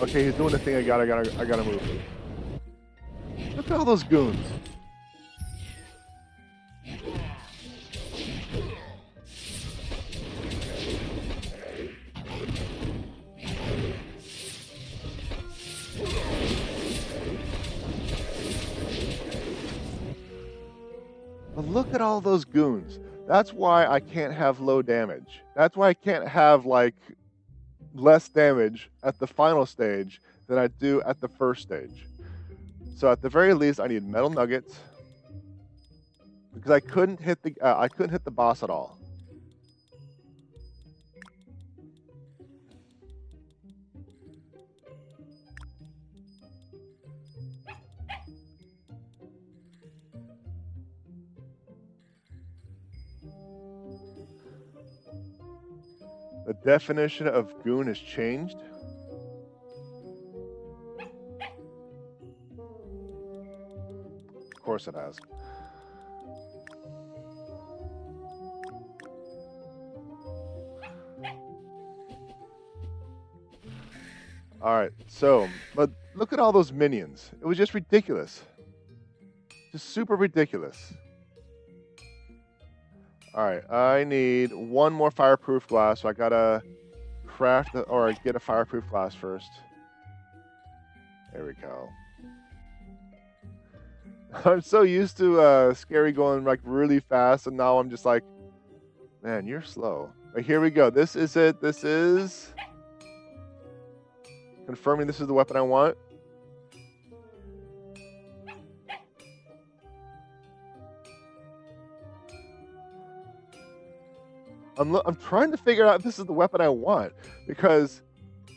Okay, he's doing the thing I gotta move. Look at all those goons. But look at all those goons. That's why I can't have low damage. That's why I can't have, like, less damage at the final stage than I do at the first stage. So at the very least, I need metal nuggets because I couldn't hit the boss at all. The definition of goon has changed. Of course it has. Alright, so, but look at all those minions. It was just ridiculous. Just super ridiculous. Alright, I need one more fireproof glass, so I gotta craft or get a fireproof glass first. There we go. I'm so used to Scary going like really fast, and now I'm just like, man, you're slow. But here we go. This is it. This is confirming this is the weapon I want. I'm trying to figure out if this is the weapon I want, because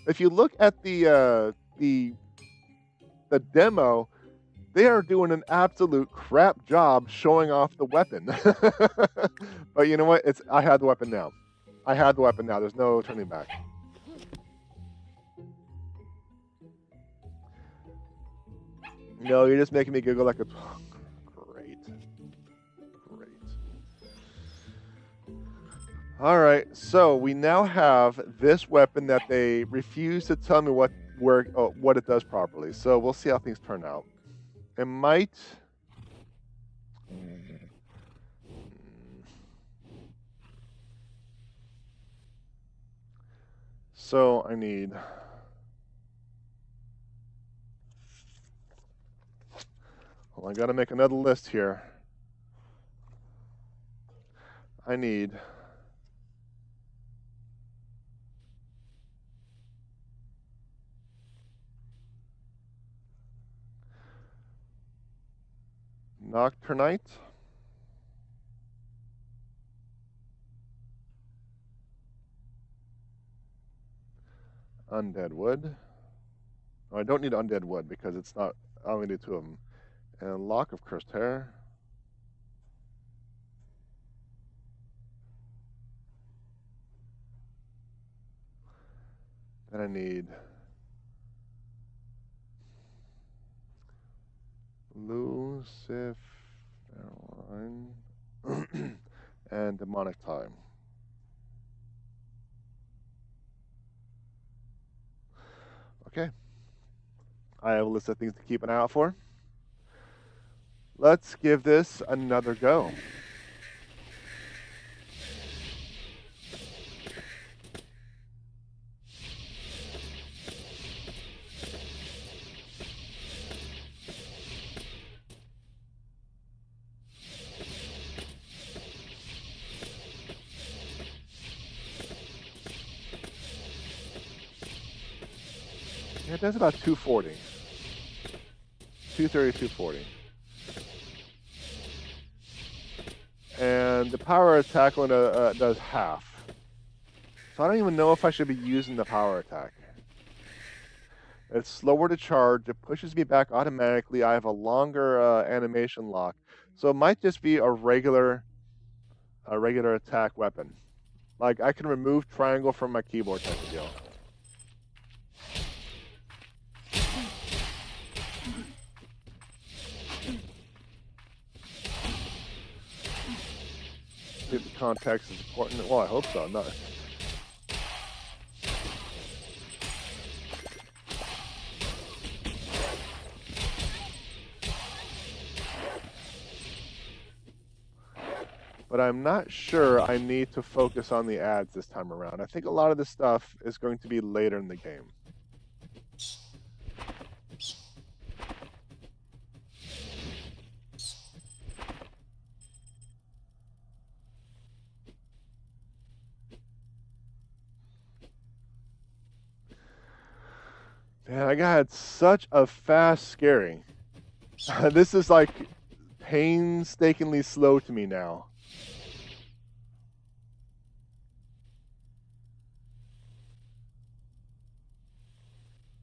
if you look at the demo, they are doing an absolute crap job showing off the weapon. But you know what? I had the weapon now. I had the weapon now. There's no turning back. No, you're just making me giggle like a... Great. Alright, so we now have this weapon that they refuse to tell me what it does properly. So we'll see how things turn out. It might... So I need... Well, I gotta make another list here. I need... Nocturnite. Undead wood. Oh, I don't need undead wood because it's not... I only need 2 of them. And lock of cursed hair. Then I need Lucifer and demonic time. Okay. I have a list of things to keep an eye out for. Let's give this another go. Yeah, it does about 240. 230, 240. And the power attack one does half. So I don't even know if I should be using the power attack. It's slower to charge. It pushes me back automatically. I have a longer animation lock. So it might just be a regular attack weapon. Like I can remove triangle from my keyboard type of deal. The context is important. Well, I hope so. No. But I'm not sure I need to focus on the ads this time around. I think a lot of this stuff is going to be later in the game. Man, I got such a fast scary. This is like painstakingly slow to me now.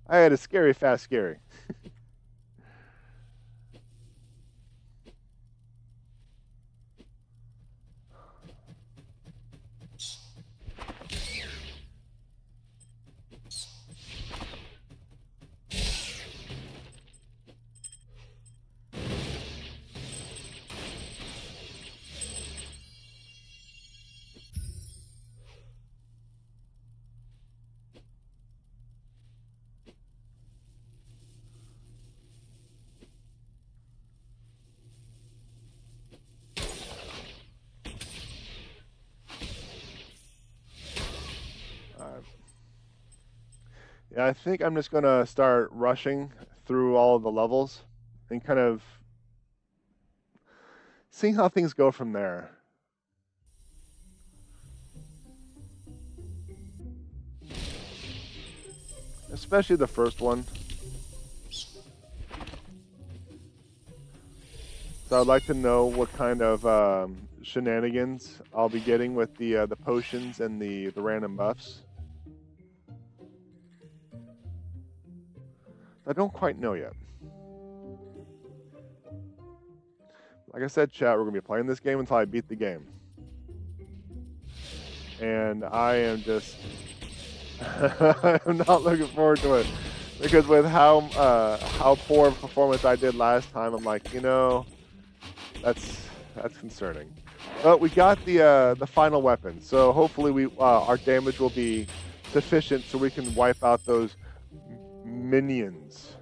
I had a scary fast scary. Yeah, I think I'm just gonna start rushing through all of the levels and kind of seeing how things go from there. Especially the first one. So I'd like to know what kind of shenanigans I'll be getting with the potions and the random buffs. I don't quite know yet. Like I said, chat, we're gonna be playing this game until I beat the game, and I am just I'm not looking forward to it because with how poor of a performance I did last time, I'm like, you know, that's concerning. But we got the final weapon, so hopefully our damage will be sufficient so we can wipe out those minions.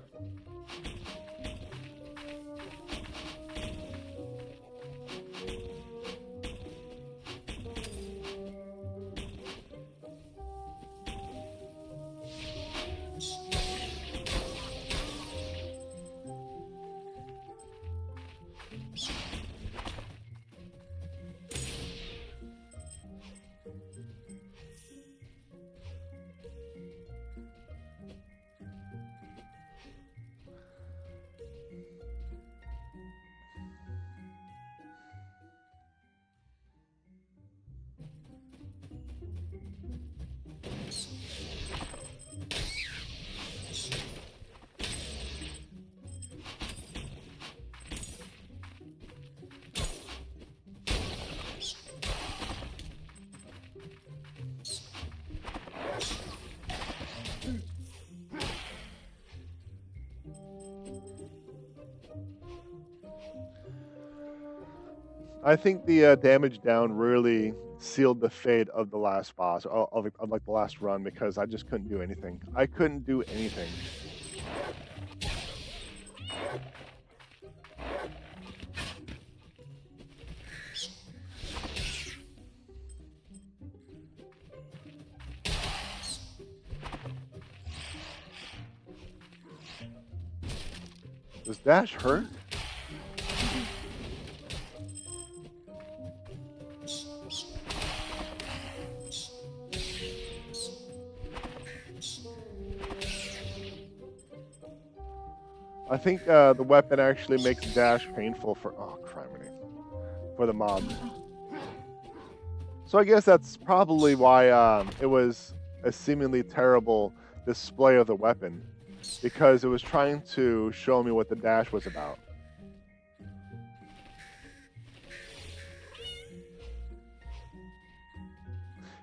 I think the damage down really sealed the fate of the last boss, of like the last run, because I just couldn't do anything. I couldn't do anything. Does dash hurt? I think the weapon actually makes dash painful for criminy, for the mobs. So I guess that's probably why it was a seemingly terrible display of the weapon, because it was trying to show me what the dash was about.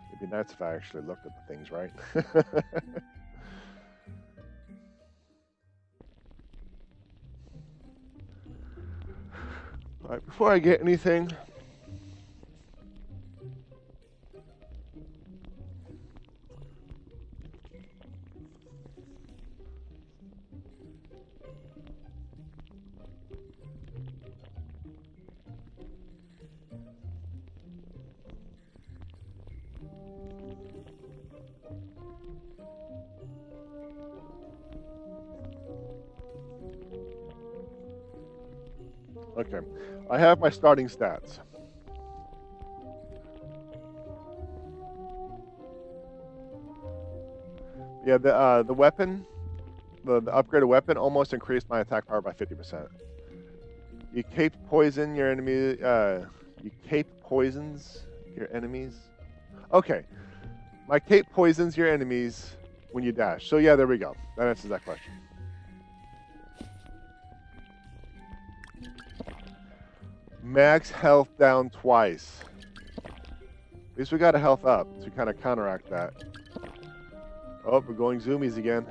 It'd be nice if I actually looked at the things right. All right, before I get anything, okay, I have my starting stats. Yeah, the weapon, the upgraded weapon almost increased my attack power by 50%. You cape poison your enemy. You cape poisons your enemies. Okay, my cape poisons your enemies when you dash. So yeah, there we go. That answers that question. Max health down twice. At least we got a health up to kind of counteract that. Oh, we're going zoomies again.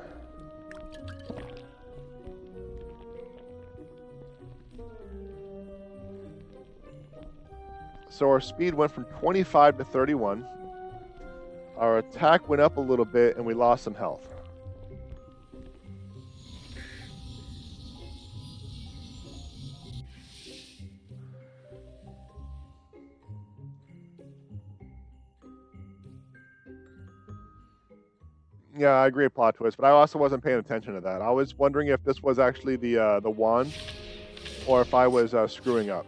So our speed went from 25 to 31. Our attack went up a little bit and we lost some health. Yeah, I agree, plot twist, but I also wasn't paying attention to that. I was wondering if this was actually the wand, or if I was screwing up.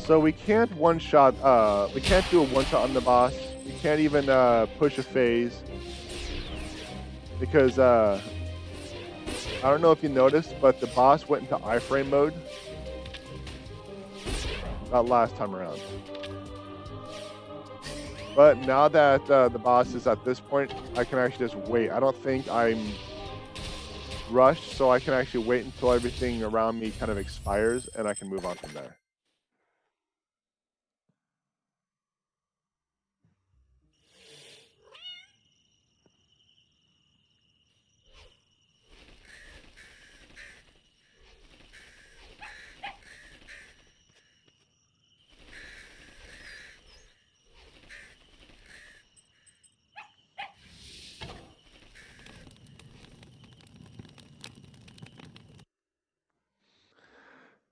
So we can't one-shot, we can't do a one-shot on the boss. We can't even push a phase. Because, I don't know if you noticed, but the boss went into iframe mode. Not last time around. But now that the boss is at this point, I can actually just wait. I don't think I'm rushed, so I can actually wait until everything around me kind of expires, and I can move on from there.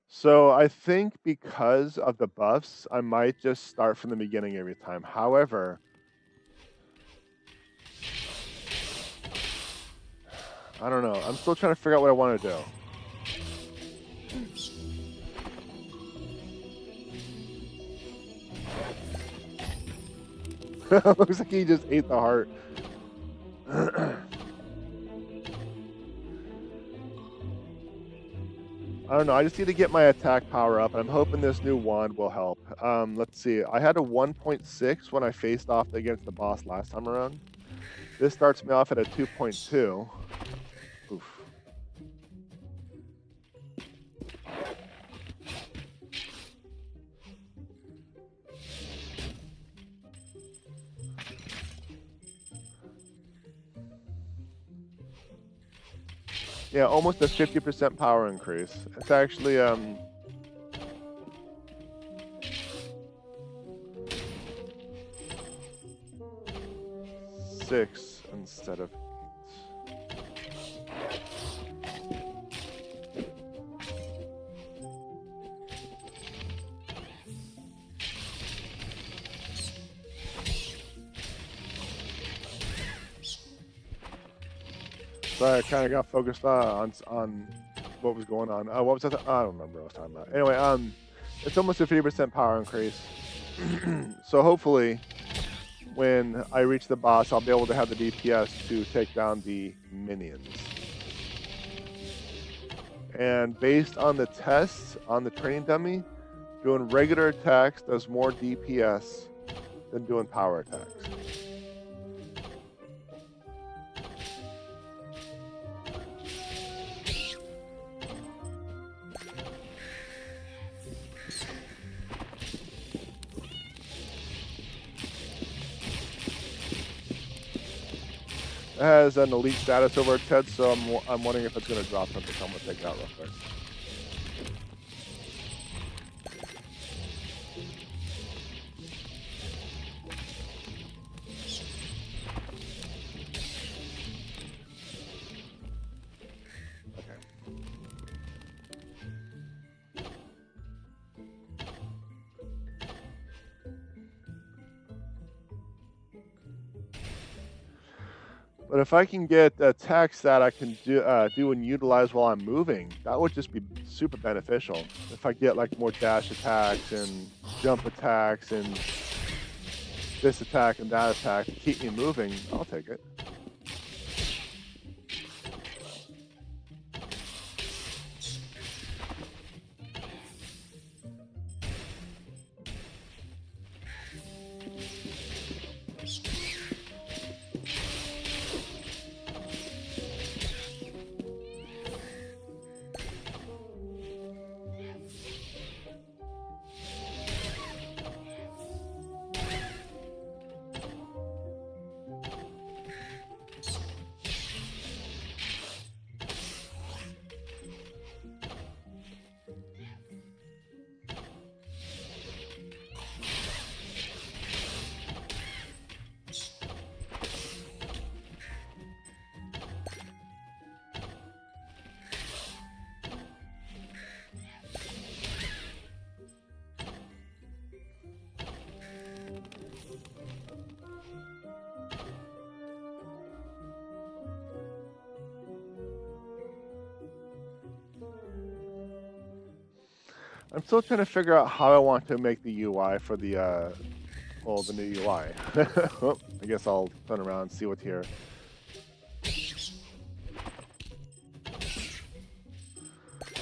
So I think because of the buffs, I might just start from the beginning every time. However, I don't know. I'm still trying to figure out what I want to do. Looks like he just ate the heart. I don't know. I just need to get my attack power up. I'm hoping this new wand will help. Let's see. I had a 1.6 when I faced off against the boss last time around. This starts me off at a 2.2. Oof. Yeah, almost a 50% power increase. It's actually 6 instead of 8. Sorry, I kind of got focused on what was going on. What was that? I don't remember what I was talking about. Anyway, it's almost a 50% power increase. So hopefully, when I reach the boss, I'll be able to have the DPS to take down the minions. And based on the tests on the training dummy, doing regular attacks does more DPS than doing power attacks. It has an elite status over its head, so I'm wondering if it's going to drop something. So I'm going to take that real quick. But if I can get attacks that I can do and utilize while I'm moving, that would just be super beneficial. If I get like more dash attacks and jump attacks and this attack and that attack to keep me moving, I'll take it. I'm still trying to figure out how I want to make the UI for the, the new UI. Oh, I guess I'll turn around and see what's here.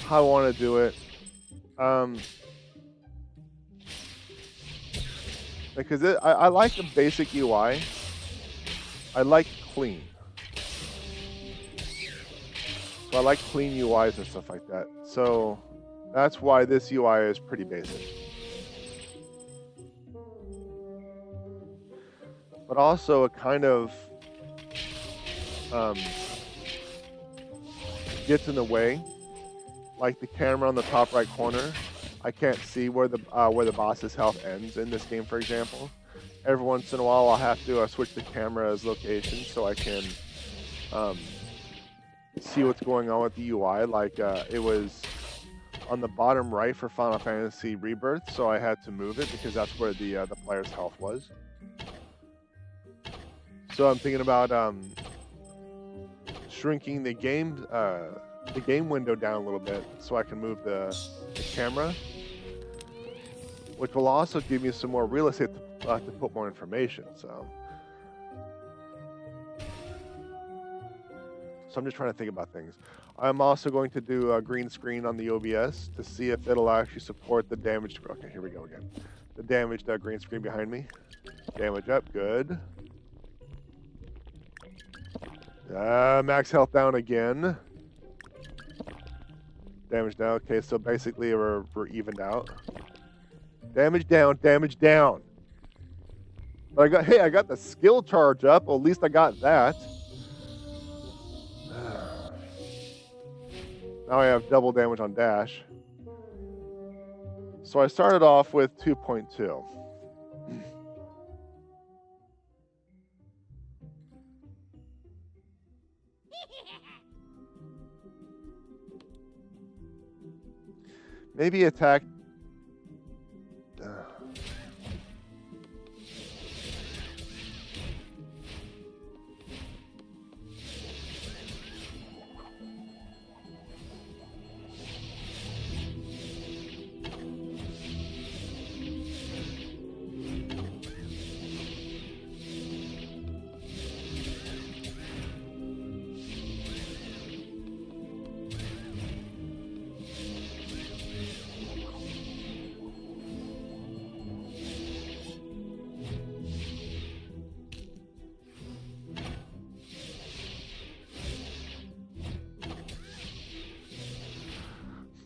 How I want to do it. Because I like the basic UI. I like clean. So I like clean UIs and stuff like that. So that's why this UI is pretty basic. But also it kind of gets in the way. Like the camera on the top right corner, I can't see where the boss's health ends in this game, for example. Every once in a while I'll have to switch the camera's location so I can see what's going on with the UI. Like it was on the bottom right for Final Fantasy Rebirth, so I had to move it because that's where the player's health was. So I'm thinking about shrinking the game window down a little bit so I can move the camera, which will also give me some more real estate I'll have to put more information. So I'm just trying to think about things. I'm also going to do a green screen on the OBS to see if it'll actually support the damage. Okay, here we go again. The damaged green screen behind me. Damage up, good. Max health down again. Damage down. Okay, so basically we're evened out. Damage down, damage down. But I got the skill charge up. Well, at least I got that. Now I have double damage on dash. So I started off with 2.2. Maybe attack.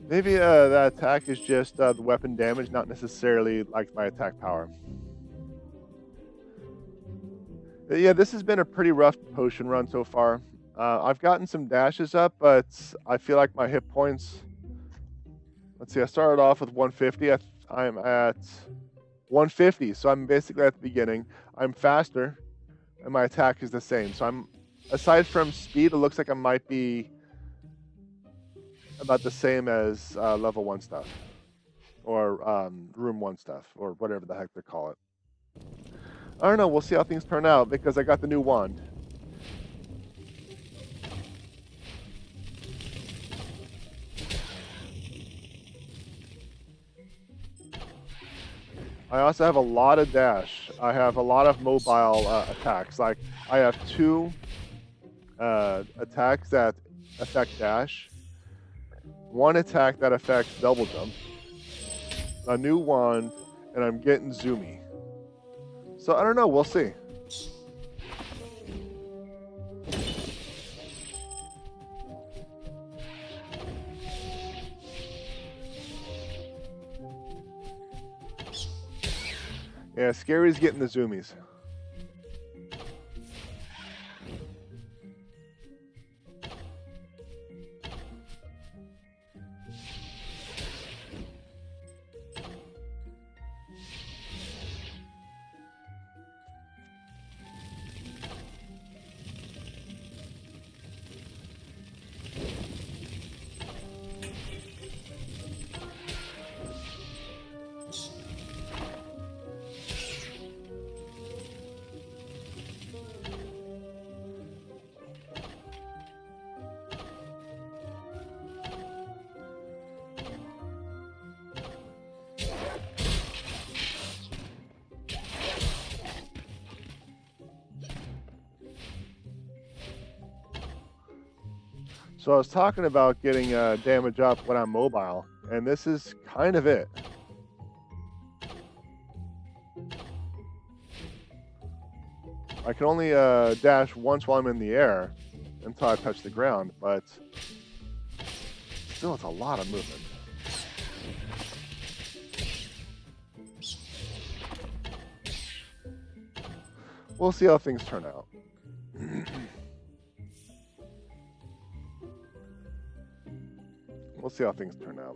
Maybe that attack is just the weapon damage, not necessarily like my attack power. Yeah, this has been a pretty rough potion run so far. I've gotten some dashes up, but I feel like my hit points... Let's see, I started off with 150. I'm at 150, so I'm basically at the beginning. I'm faster, and my attack is the same. So I'm, aside from speed, it looks like I might be about the same as level 1 stuff, or room 1 stuff, or whatever the heck they call it. I don't know, we'll see how things turn out, because I got the new wand. I also have a lot of dash. I have a lot of mobile attacks. Like, I have 2 attacks that affect dash, 1 attack that affects double jump, a new wand, and I'm getting zoomy. So I don't know, we'll see. Yeah, Scary's getting the zoomies. So I was talking about getting damage up when I'm mobile, and this is kind of it. I can only dash once while I'm in the air until I touch the ground, but still it's a lot of movement. We'll see how things turn out. We'll see how things turn out.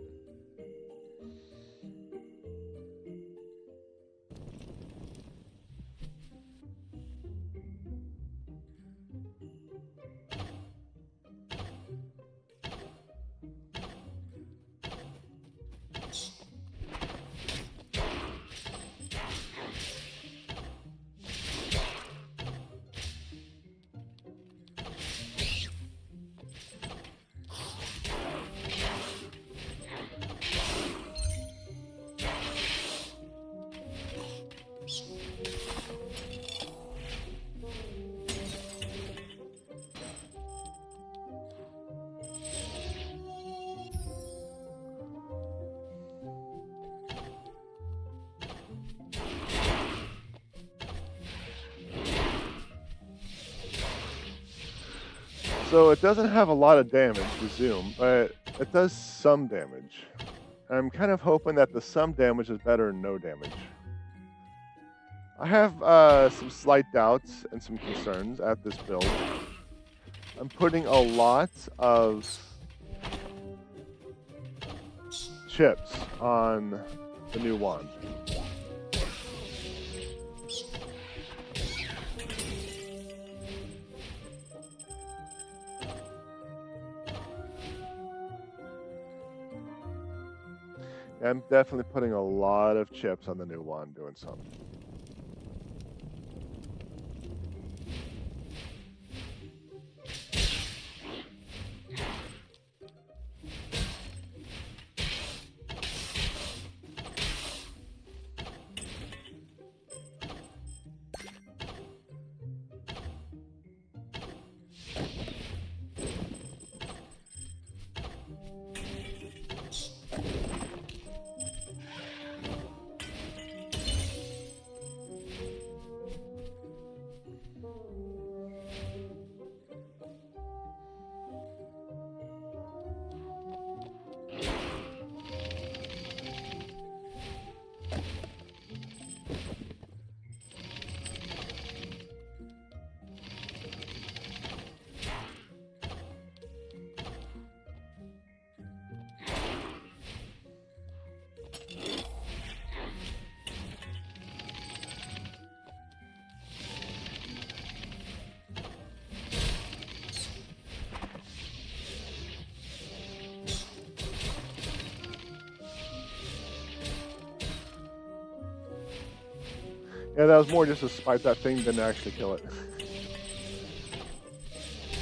So it doesn't have a lot of damage to zoom, but it does some damage. I'm kind of hoping that the some damage is better than no damage. I have some slight doubts and some concerns at this build. I'm putting a lot of chips on the new wand. I'm definitely putting a lot of chips on the new wand doing something. Yeah, that was more just to spite that thing than to actually kill it.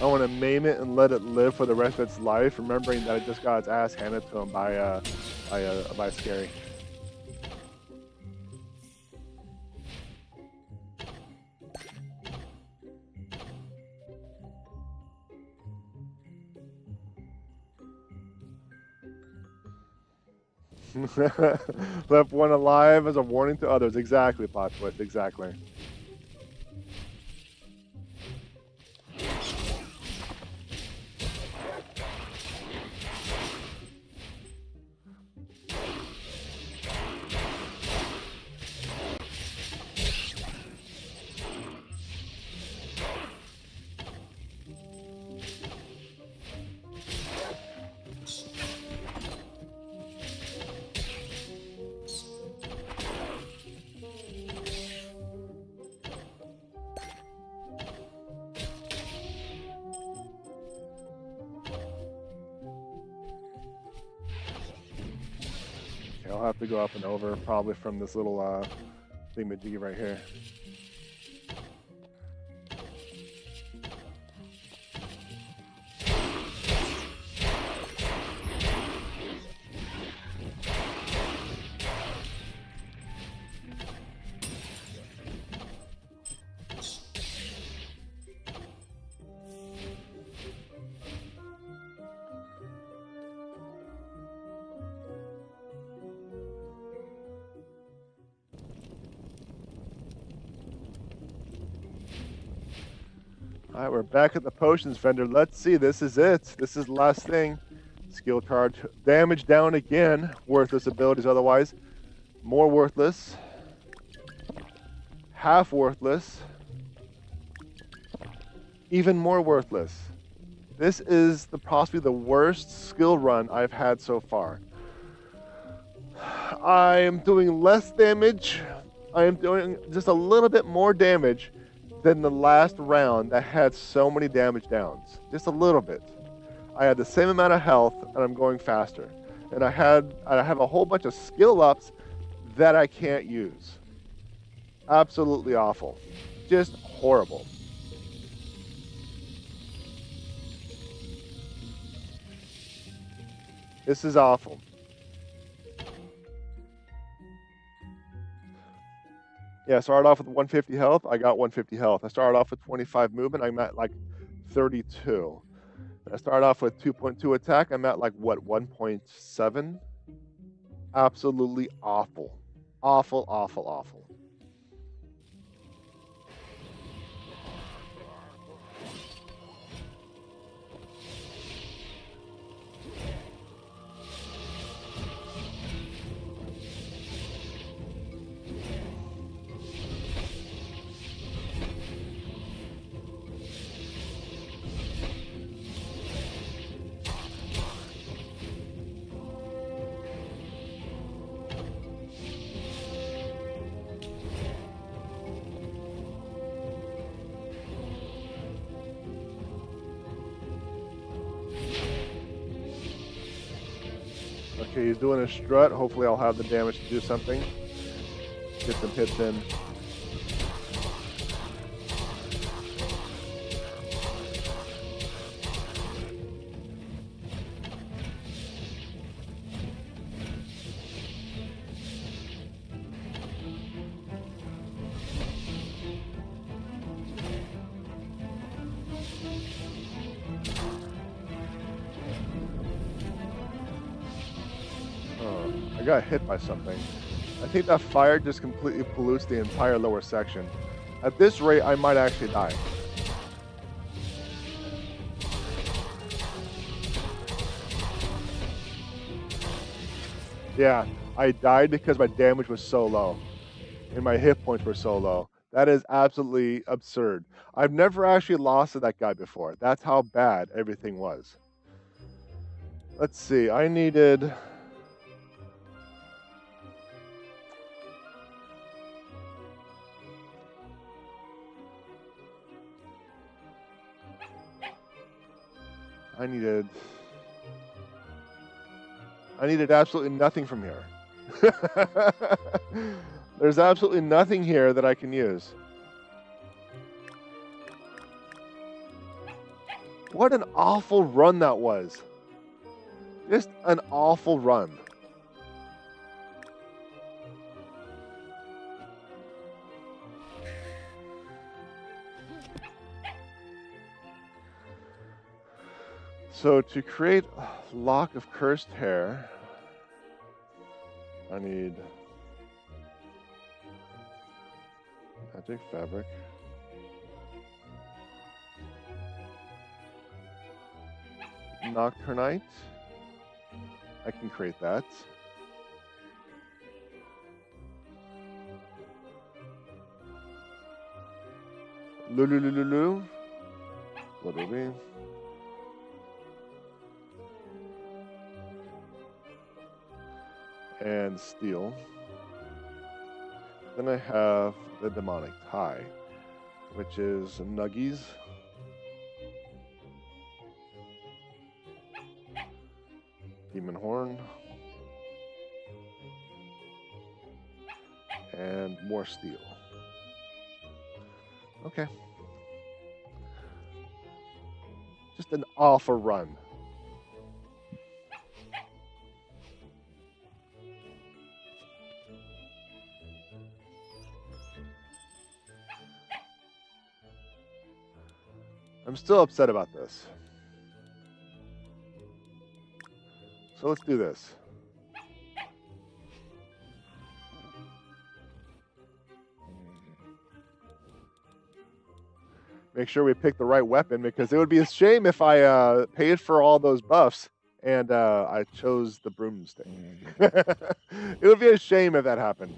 I want to maim it and let it live for the rest of its life, remembering that it just got its ass handed to him by Scary. Left one alive as a warning to others. Exactly, plot twist. Exactly. I'll have to go up and over, probably from this little thingamajiggy right here. All right, we're back at the potions vendor. Let's see. This is it. This is the last thing. Skill card. Damage down again. Worthless abilities otherwise. More worthless. Half worthless. Even more worthless. This is possibly the worst skill run I've had so far. I am doing less damage. I am doing just a little bit more damage than the last round that had so many damage downs. Just a little bit. I had the same amount of health and I'm going faster. And I have a whole bunch of skill ups that I can't use. Absolutely awful. Just horrible. This is awful. Yeah, I started off with 150 health. I got 150 health. I started off with 25 movement. I'm at like 32. I started off with 2.2 attack. I'm at like what, 1.7? Absolutely awful. Awful, awful, awful. Okay, he's doing a strut. Hopefully I'll have the damage to do something. Get some hits in. Oh, I got hit by something. I think that fire just completely pollutes the entire lower section. At this rate, I might actually die. Yeah, I died because my damage was so low and my hit points were so low. That is absolutely absurd. I've never actually lost to that guy before. That's how bad everything was. Let's see, I needed... I needed absolutely nothing from here. There's absolutely nothing here that I can use. What an awful run that was. Just an awful run. So to create a lock of cursed hair, I need magic fabric. Nocturnite. I can create that. Lulululu. Lululu. And steel. Then I have the demonic tie, which is nuggies. Demon horn. And more steel. Okay. Just an awful run. I'm still upset about this. So let's do this. Make sure we pick the right weapon, because it would be a shame if I paid for all those buffs and I chose the broomstick. It would be a shame if that happened.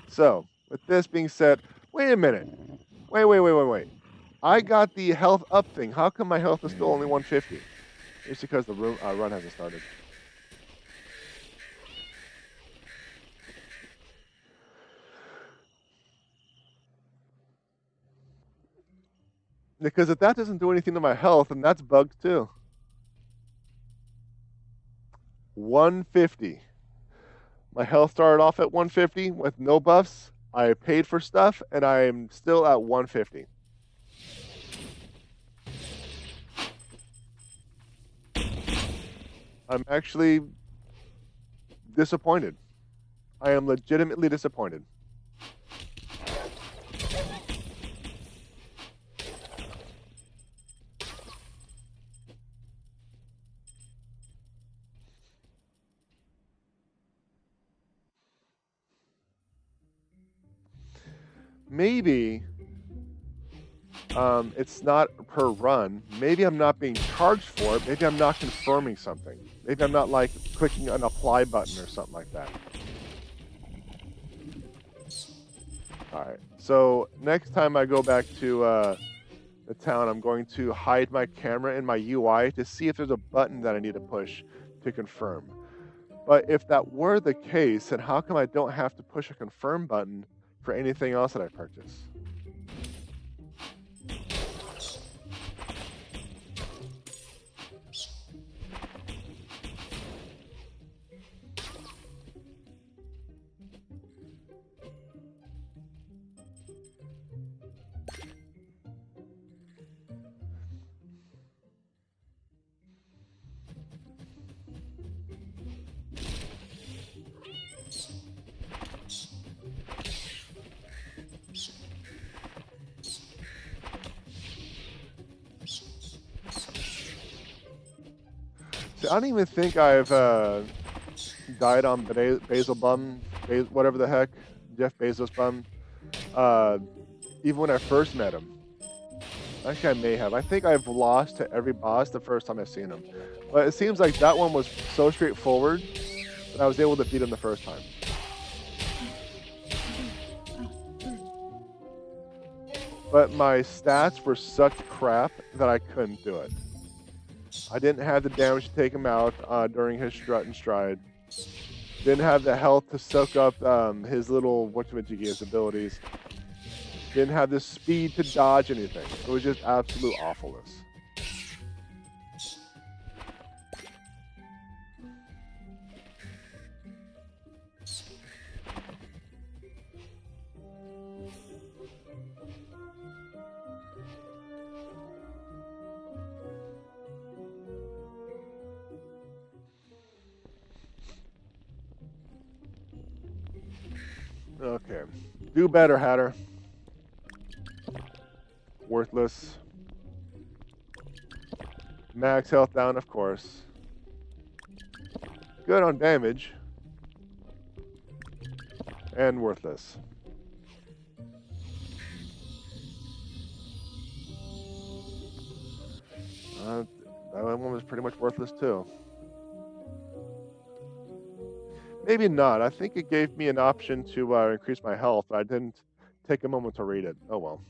So, with this being said, wait a minute. Wait. I got the health up thing. How come my health is still only 150? It's because the run hasn't started. Because if that doesn't do anything to my health, then that's bugged too. 150. My health started off at 150 with no buffs. I paid for stuff, and I'm still at 150. I'm actually disappointed. I am legitimately disappointed. Maybe it's not per run. Maybe I'm not being charged for it. Maybe I'm not confirming something. Maybe I'm not like clicking an apply button or something like that. All right. So next time I go back to the town, I'm going to hide my camera in my UI to see if there's a button that I need to push to confirm. But if that were the case, then how come I don't have to push a confirm button for anything else that I purchase? don't even think I've died on Basil Bum, whatever the heck, Jeff Bezos Bum. Even when I first met him. I think I may have. I think I've lost to every boss the first time I've seen him. But it seems like that one was so straightforward that I was able to beat him the first time. But my stats were such crap that I couldn't do it. I didn't have the damage to take him out during his strut and stride. Didn't have the health to soak up his little whatchamajiggy abilities. Didn't have the speed to dodge anything. It was just absolute awfulness. Okay. Do better, Hatter. Worthless. Max health down, of course. Good on damage. And worthless. That one was pretty much worthless too. Maybe not. I think it gave me an option to increase my health, but I didn't take a moment to read it. Oh well.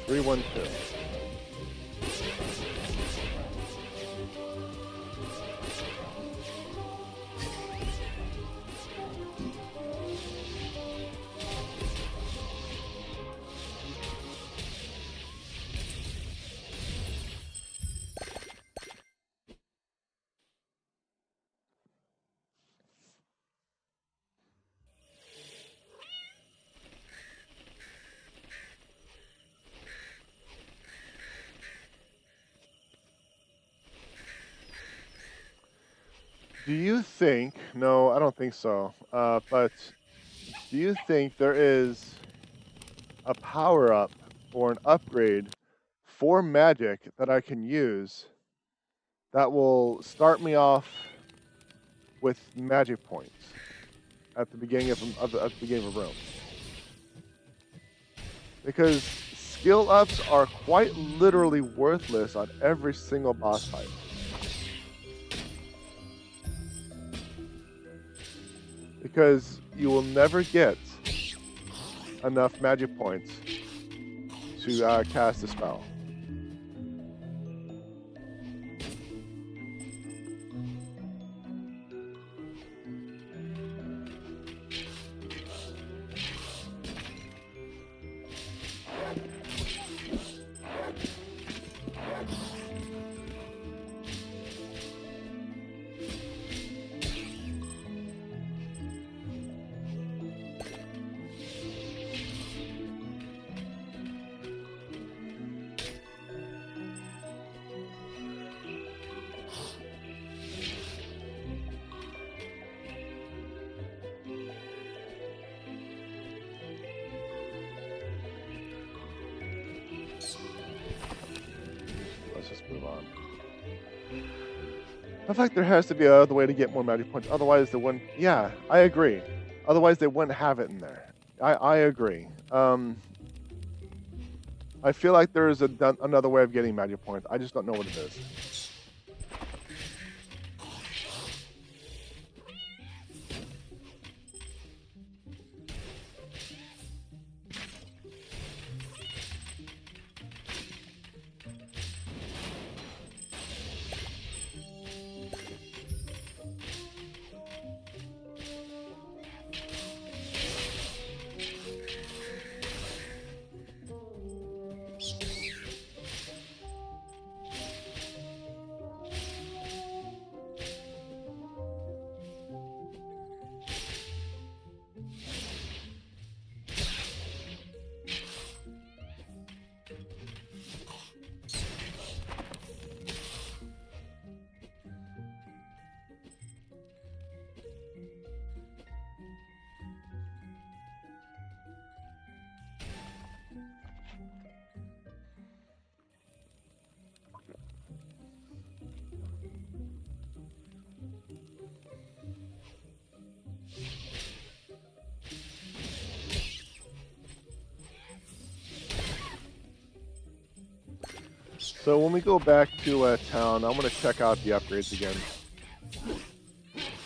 Three, 1, 2. Do you think, no, I don't think so, but do you think there is a power-up or an upgrade for magic that I can use that will start me off with magic points at the beginning of the beginning of a room? Because skill ups are quite literally worthless on every single boss fight. Because you will never get enough magic points to cast a spell. Let's just move on. I feel like there has to be another way to get more magic points. Otherwise, they wouldn't. Yeah, I agree. Otherwise, they wouldn't have it in there. I agree. I feel like there is another way of getting magic points. I just don't know what it is. So when we go back to town, I'm gonna check out the upgrades again.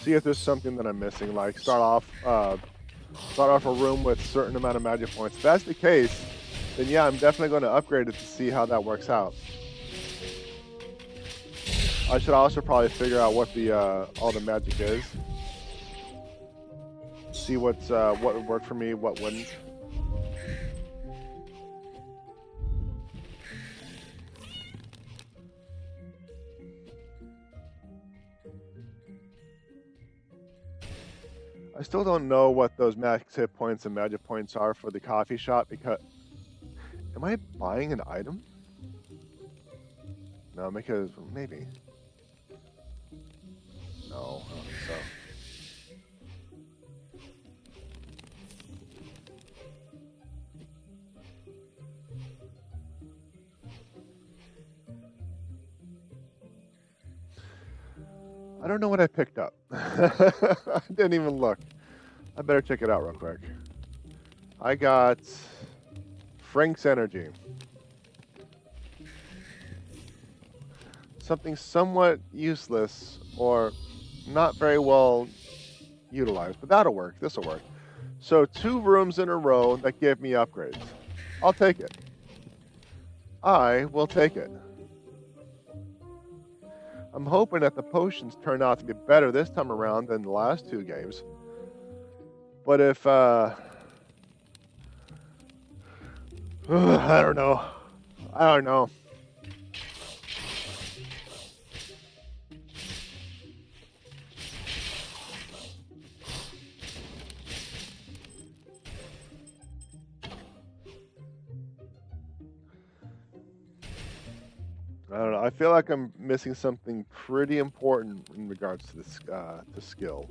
See if there's something that I'm missing. Like start off a room with a certain amount of magic points. If that's the case, then yeah, I'm definitely going to upgrade it to see how that works out. I should also probably figure out what the all the magic is. See what would work for me, what wouldn't. I still don't know what those max hit points and magic points are for the coffee shop because... Am I buying an item? No, because... Maybe. No, I don't think so. I don't know what I picked up. I didn't even look. I better check it out real quick. I got Frank's Energy. Something somewhat useless or not very well utilized, but that'll work. This will work. So 2 rooms in a row that give me upgrades. I'll take it. I will take it. I'm hoping that the potions turn out to be better this time around than the last 2 games. But if, I don't know. I don't know. I don't know. I feel like I'm missing something pretty important in regards to this to skill.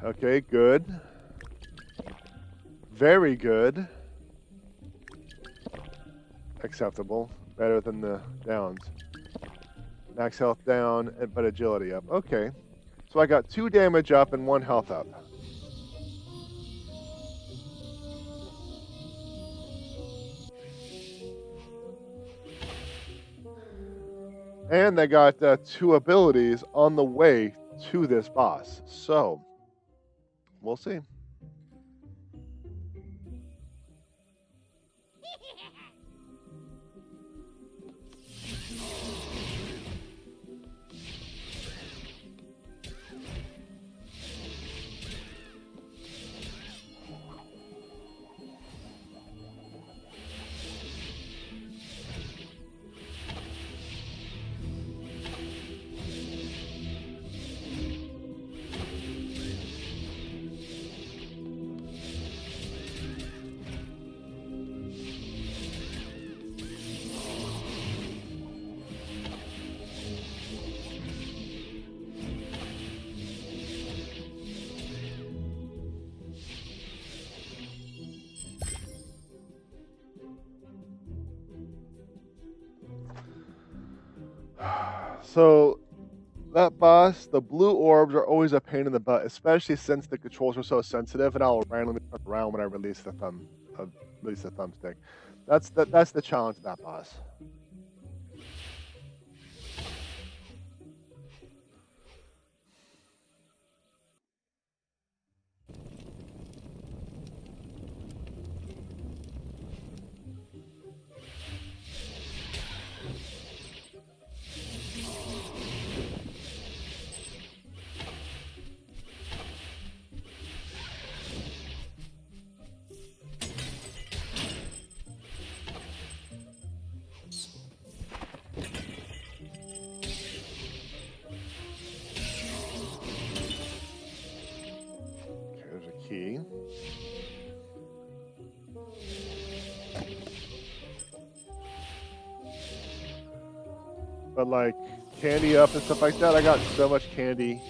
Okay, good. Very good. Acceptable. Better than the downs. Max health down, but agility up. Okay. So I got 2 damage up and 1 health up. And I got 2 abilities on the way to this boss. So, we'll see. So, that boss, the blue orbs are always a pain in the butt, especially since the controls are so sensitive, and I'll randomly flip around when I release the thumbstick. That's the challenge of that boss. Key. But like candy up and stuff like that, I got so much candy.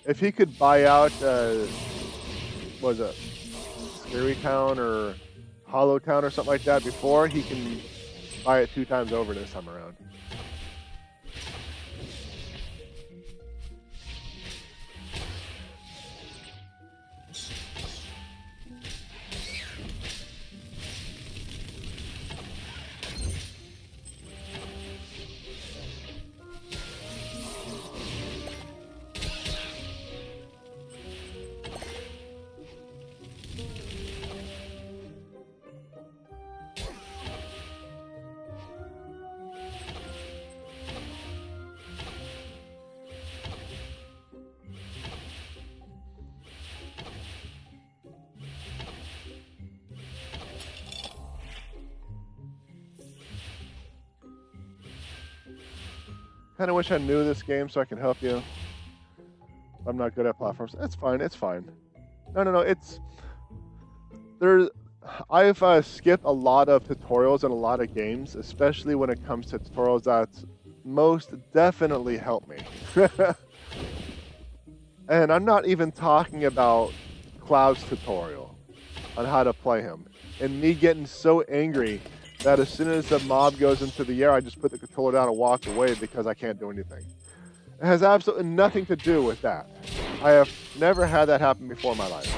If he could buy out, was it Scary Town or Hollow Town or something like that before, he can buy it 2 times over this time around. Kind of wish I knew this game so I can help you. I'm not good at platforms. It's fine. It's fine. No. It's there. I've skipped a lot of tutorials in a lot of games, especially when it comes to tutorials that most definitely help me. And I'm not even talking about Cloud's tutorial on how to play him, and me getting so angry that as soon as the mob goes into the air, I just put the controller down and walk away because I can't do anything. It has absolutely nothing to do with that. I have never had that happen before in my life.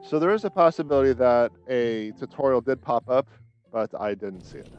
So there is a possibility that a tutorial did pop up, but I didn't see it.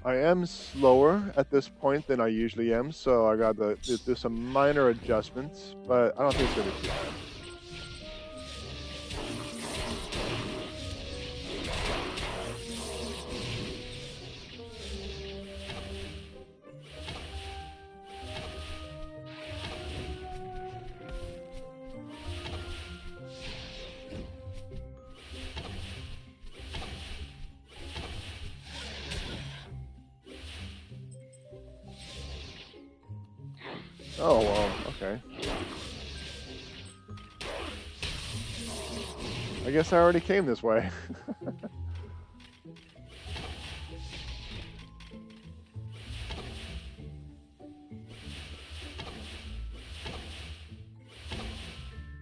I am slower at this point than I usually am, so I got to do some minor adjustments, but I don't think it's going to be too bad. Oh, well, okay. I guess I already came this way.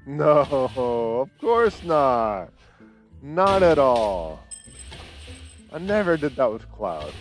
No, of course not. Not at all. I never did that with Cloud.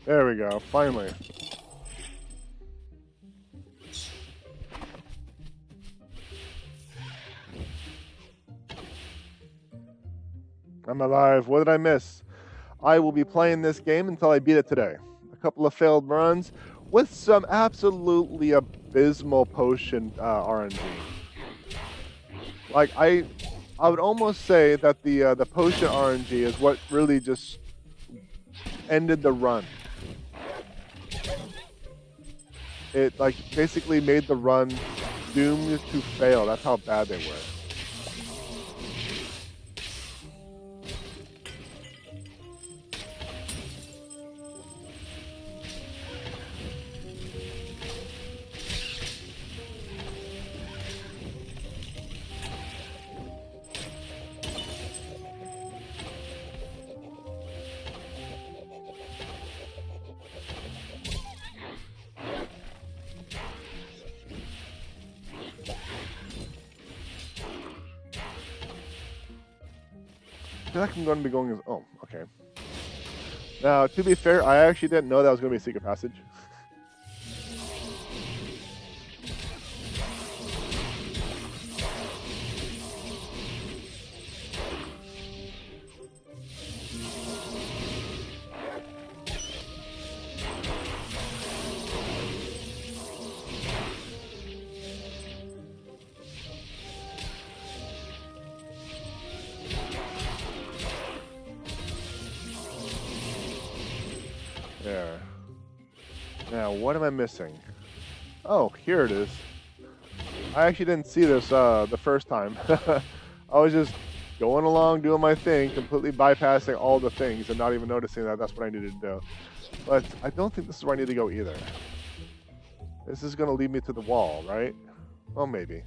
There we go, finally. I'm alive. What did I miss? I will be playing this game until I beat it today. A couple of failed runs with some absolutely abysmal potion RNG. Like I would almost say that the potion RNG is what really just ended the run. It like basically made the run doomed to fail. That's how bad they were. feel like I'm going to be going as... Oh, okay. Now, to be fair, I actually didn't know that was going to be a secret passage. There. Now, what am I missing? Oh, here it is. I actually didn't see this the first time. I was just going along, doing my thing, completely bypassing all the things and not even noticing that that's what I needed to do. But I don't think this is where I need to go either. This is going to lead me to the wall, right? Well, maybe.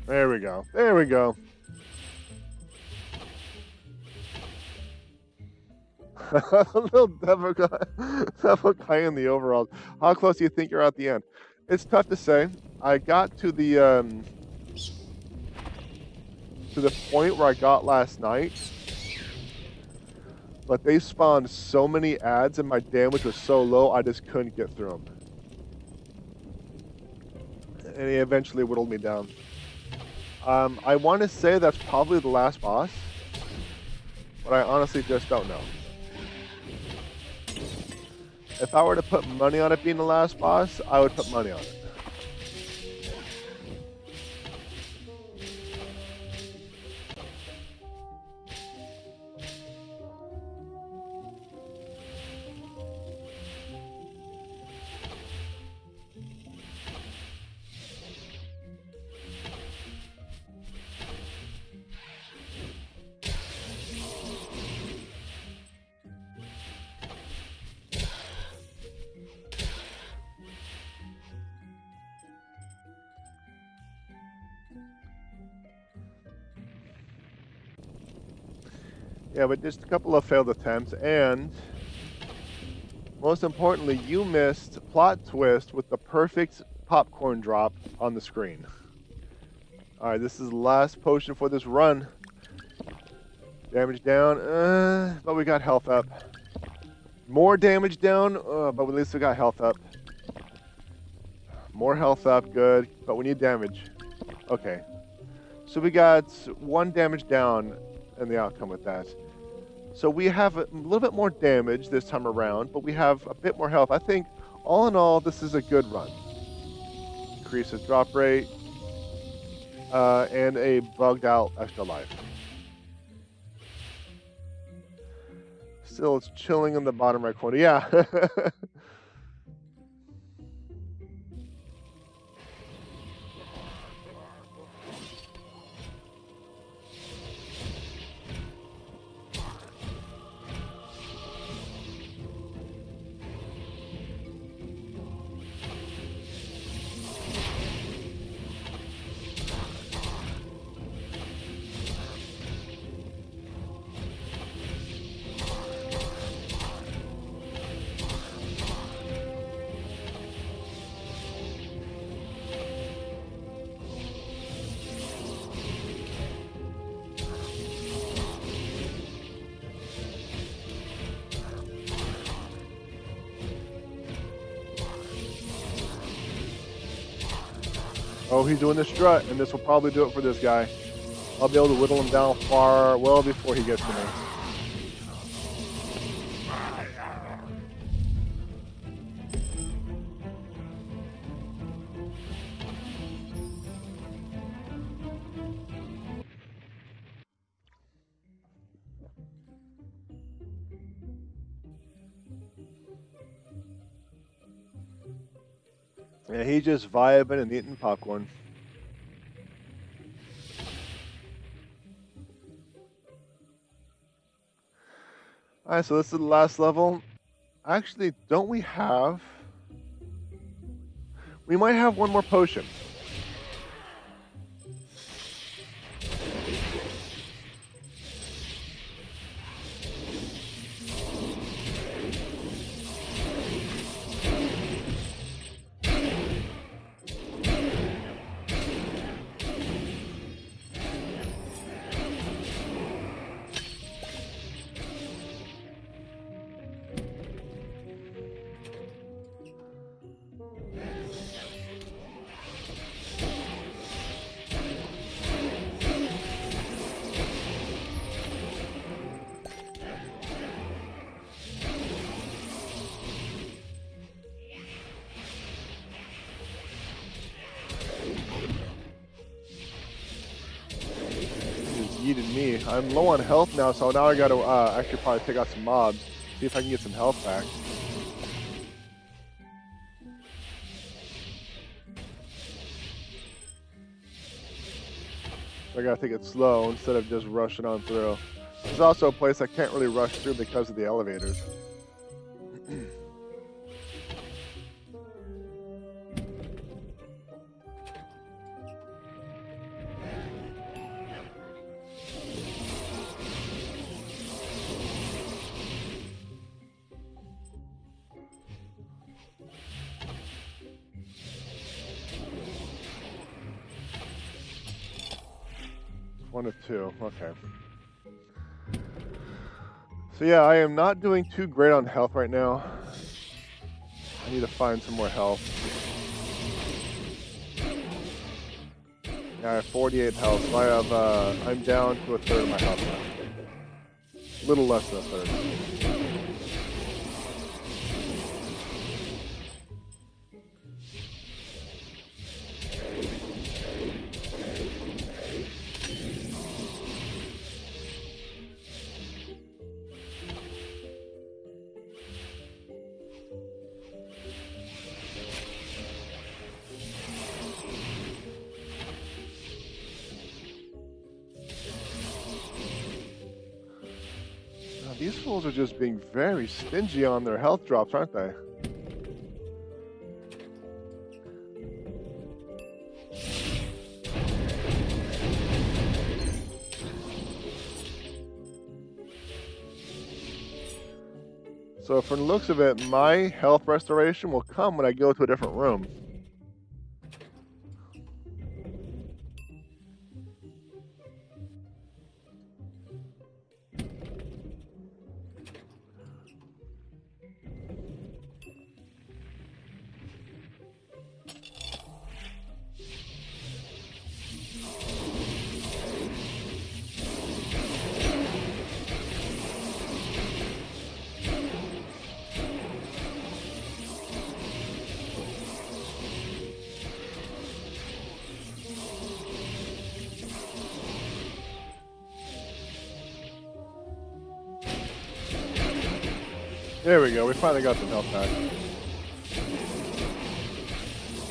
There we go. There we go. Little devil guy in the overalls. How close do you think you're at the end? It's tough to say. I got to the point where I got last night, but they spawned so many ads and my damage was so low I just couldn't get through them. And he eventually whittled me down. I want to say that's probably the last boss, but I honestly just don't know. If I were to put money on it being the last boss, I would put money on it. Yeah, but just a couple of failed attempts, and most importantly, you missed plot twist with the perfect popcorn drop on the screen. Alright, this is the last potion for this run. Damage down, but we got health up. More damage down, but at least we got health up. More health up, good, but we need damage. Okay. So we got 1 damage down in the outcome with that. So we have a little bit more damage this time around, but we have a bit more health. I think, all in all, this is a good run. Increases drop rate, and a bugged out extra life. Still, it's chilling in the bottom right corner. Yeah. Oh, he's doing the strut, and this will probably do it for this guy. I'll be able to whittle him down well before he gets to me. Yeah, he's just vibing and eating popcorn. Alright, so this is the last level. Actually, don't we have... We might have one more potion. yeeted me. I'm low on health now, so now I gotta actually probably take out some mobs, see if I can get some health back. I gotta take it slow instead of just rushing on through. There's also a place I can't really rush through because of the elevators. One of two, okay. So yeah, I am not doing too great on health right now. I need to find some more health. Yeah, I have 48 health, so I have, I'm down to a third of my health now. A little less than a third. These fools are just being very stingy on their health drops, aren't they? So from the looks of it, my health restoration will come when I go to a different room. There we go, we finally got some health back.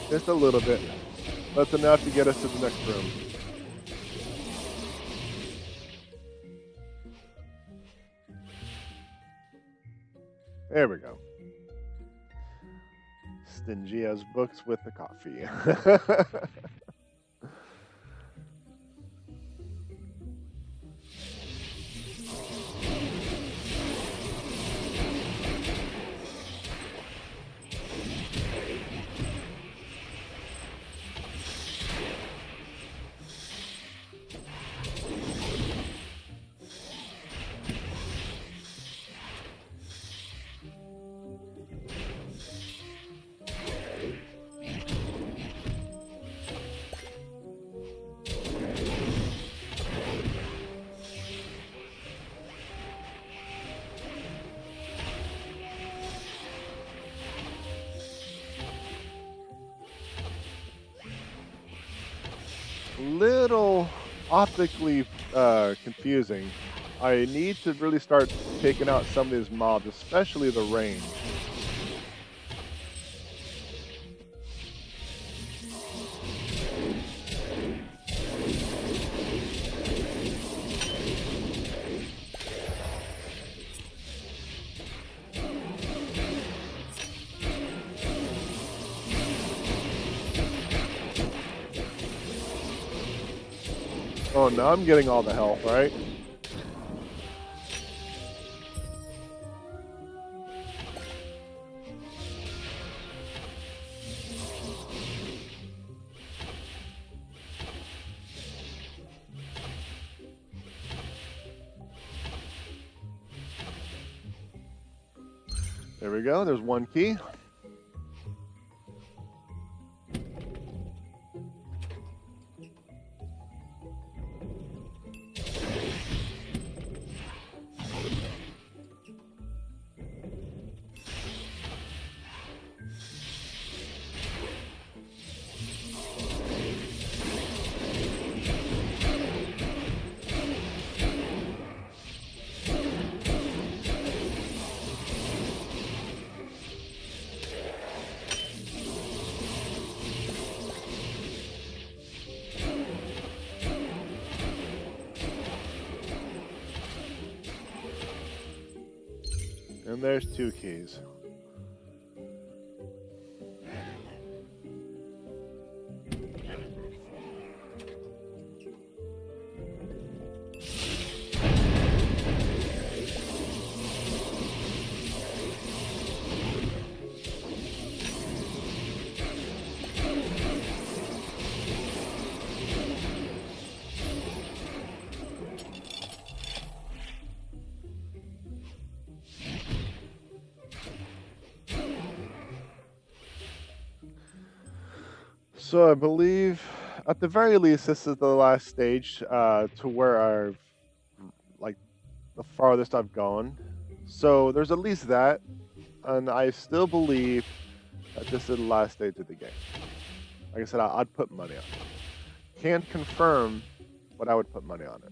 Just a little bit. That's enough to get us to the next room. There we go. Stingy as books with the coffee. Little optically confusing. I need to really start taking out some of these mobs, especially the range. Oh, now I'm getting all the health, right? There we go, there's one key. And there's 2 keys. So I believe, at the very least, this is the last stage to where I've, like, the farthest I've gone. So there's at least that, and I still believe that this is the last stage of the game. Like I said, I'd put money on it. Can't confirm, but I would put money on it.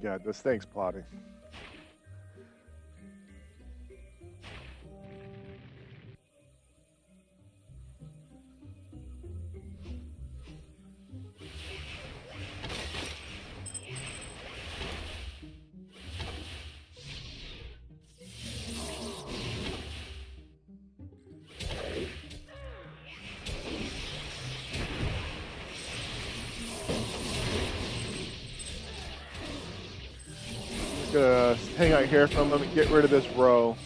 Yeah, this thing's plotting. Gonna hang out here for a moment, get rid of this row.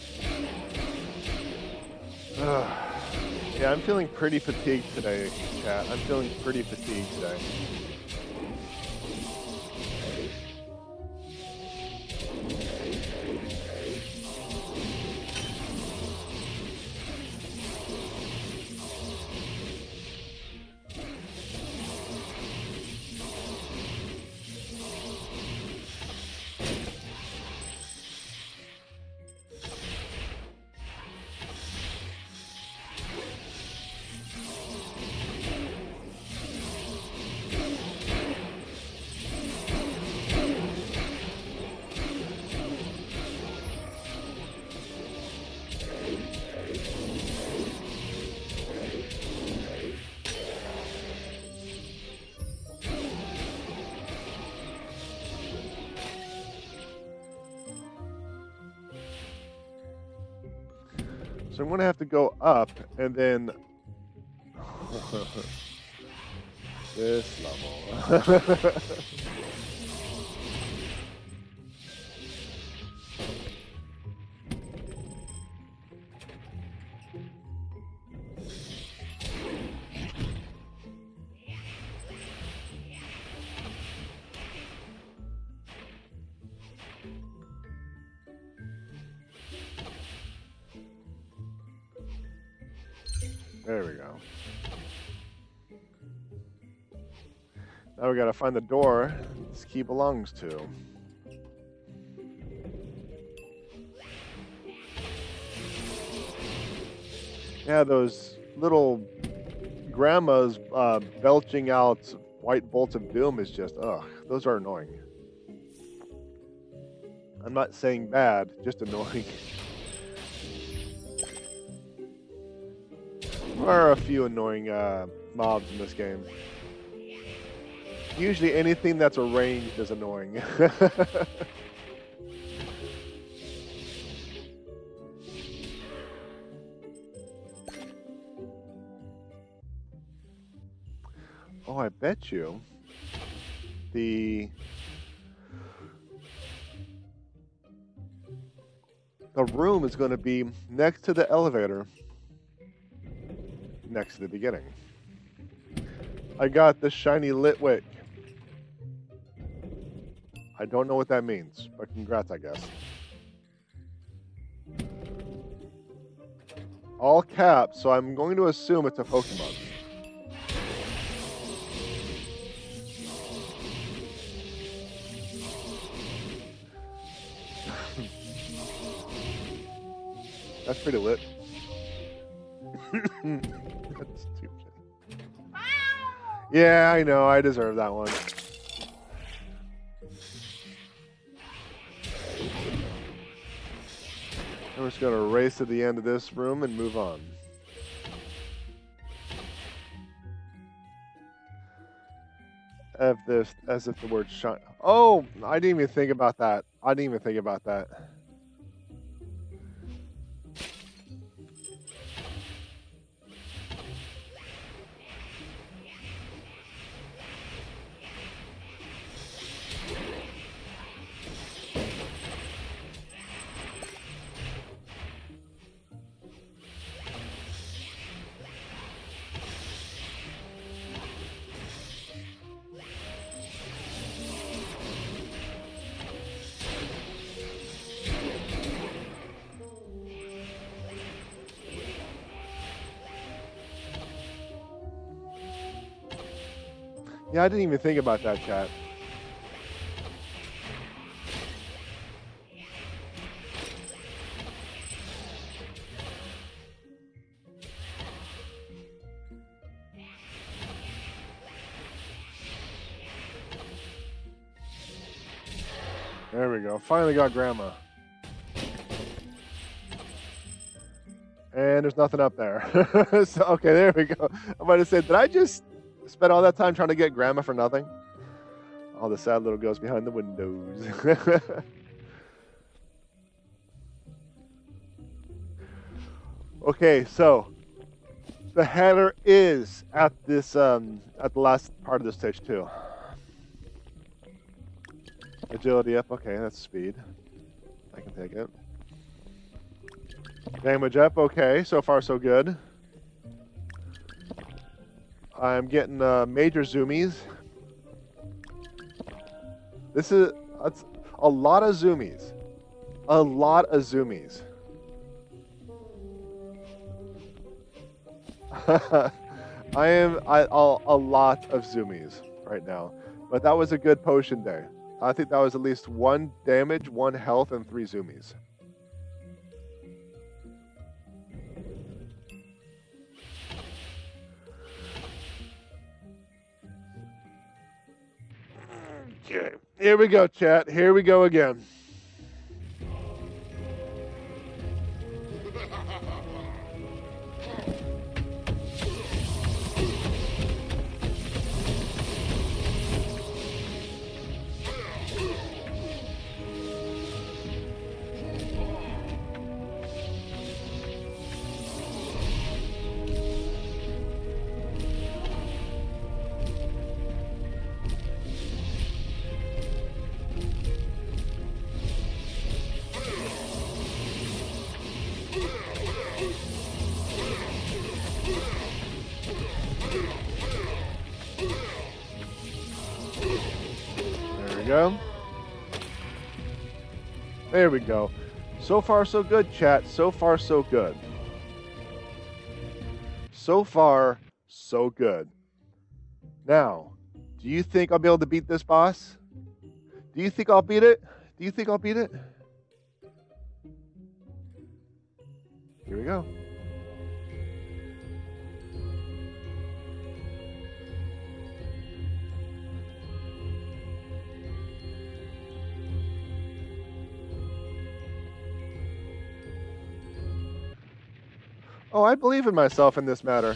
Yeah, I'm feeling pretty fatigued today, chat. I'm feeling pretty fatigued today. So I'm going to have to go up and then this level. There we go. Now we gotta find the door this key belongs to. Yeah, those little grandmas belching out white bolts of doom is just, ugh, those are annoying. I'm not saying bad, just annoying. There are a few annoying mobs in this game. Usually anything that's a ranged is annoying. Oh, I bet you the room is going to be next to the elevator, next to the beginning. I got the shiny lit wick. I don't know what that means, but congrats, I guess. All caps, so I'm going to assume it's a Pokemon. That's pretty lit. That's stupid. Yeah, I know. I deserve that one. I'm just going to race to the end of this room and move on. As if the word shine. Oh, I didn't even think about that. Yeah, I didn't even think about that, chat. There we go. Finally got Grandma. And there's nothing up there. So, okay, there we go. I'm about to say, did I just spend all that time trying to get Grandma for nothing? All the sad little ghosts behind the windows. Okay, so the header is at this at the last part of this stage too. Agility up, okay, that's speed. I can take it. Damage up, okay, so far so good. I'm getting major zoomies. That's a lot of zoomies. A lot of zoomies. I am a lot of zoomies right now. But that was a good potion day. I think that was at least 1 damage, 1 health, and 3 zoomies. Okay, here we go, chat. Here we go again. Go. There we go. So far, so good, chat. So far, so good. So far, so good. Now, do you think I'll be able to beat this boss? Do you think I'll beat it? Do you think I'll beat it? Here we go. Oh, I believe in myself in this matter.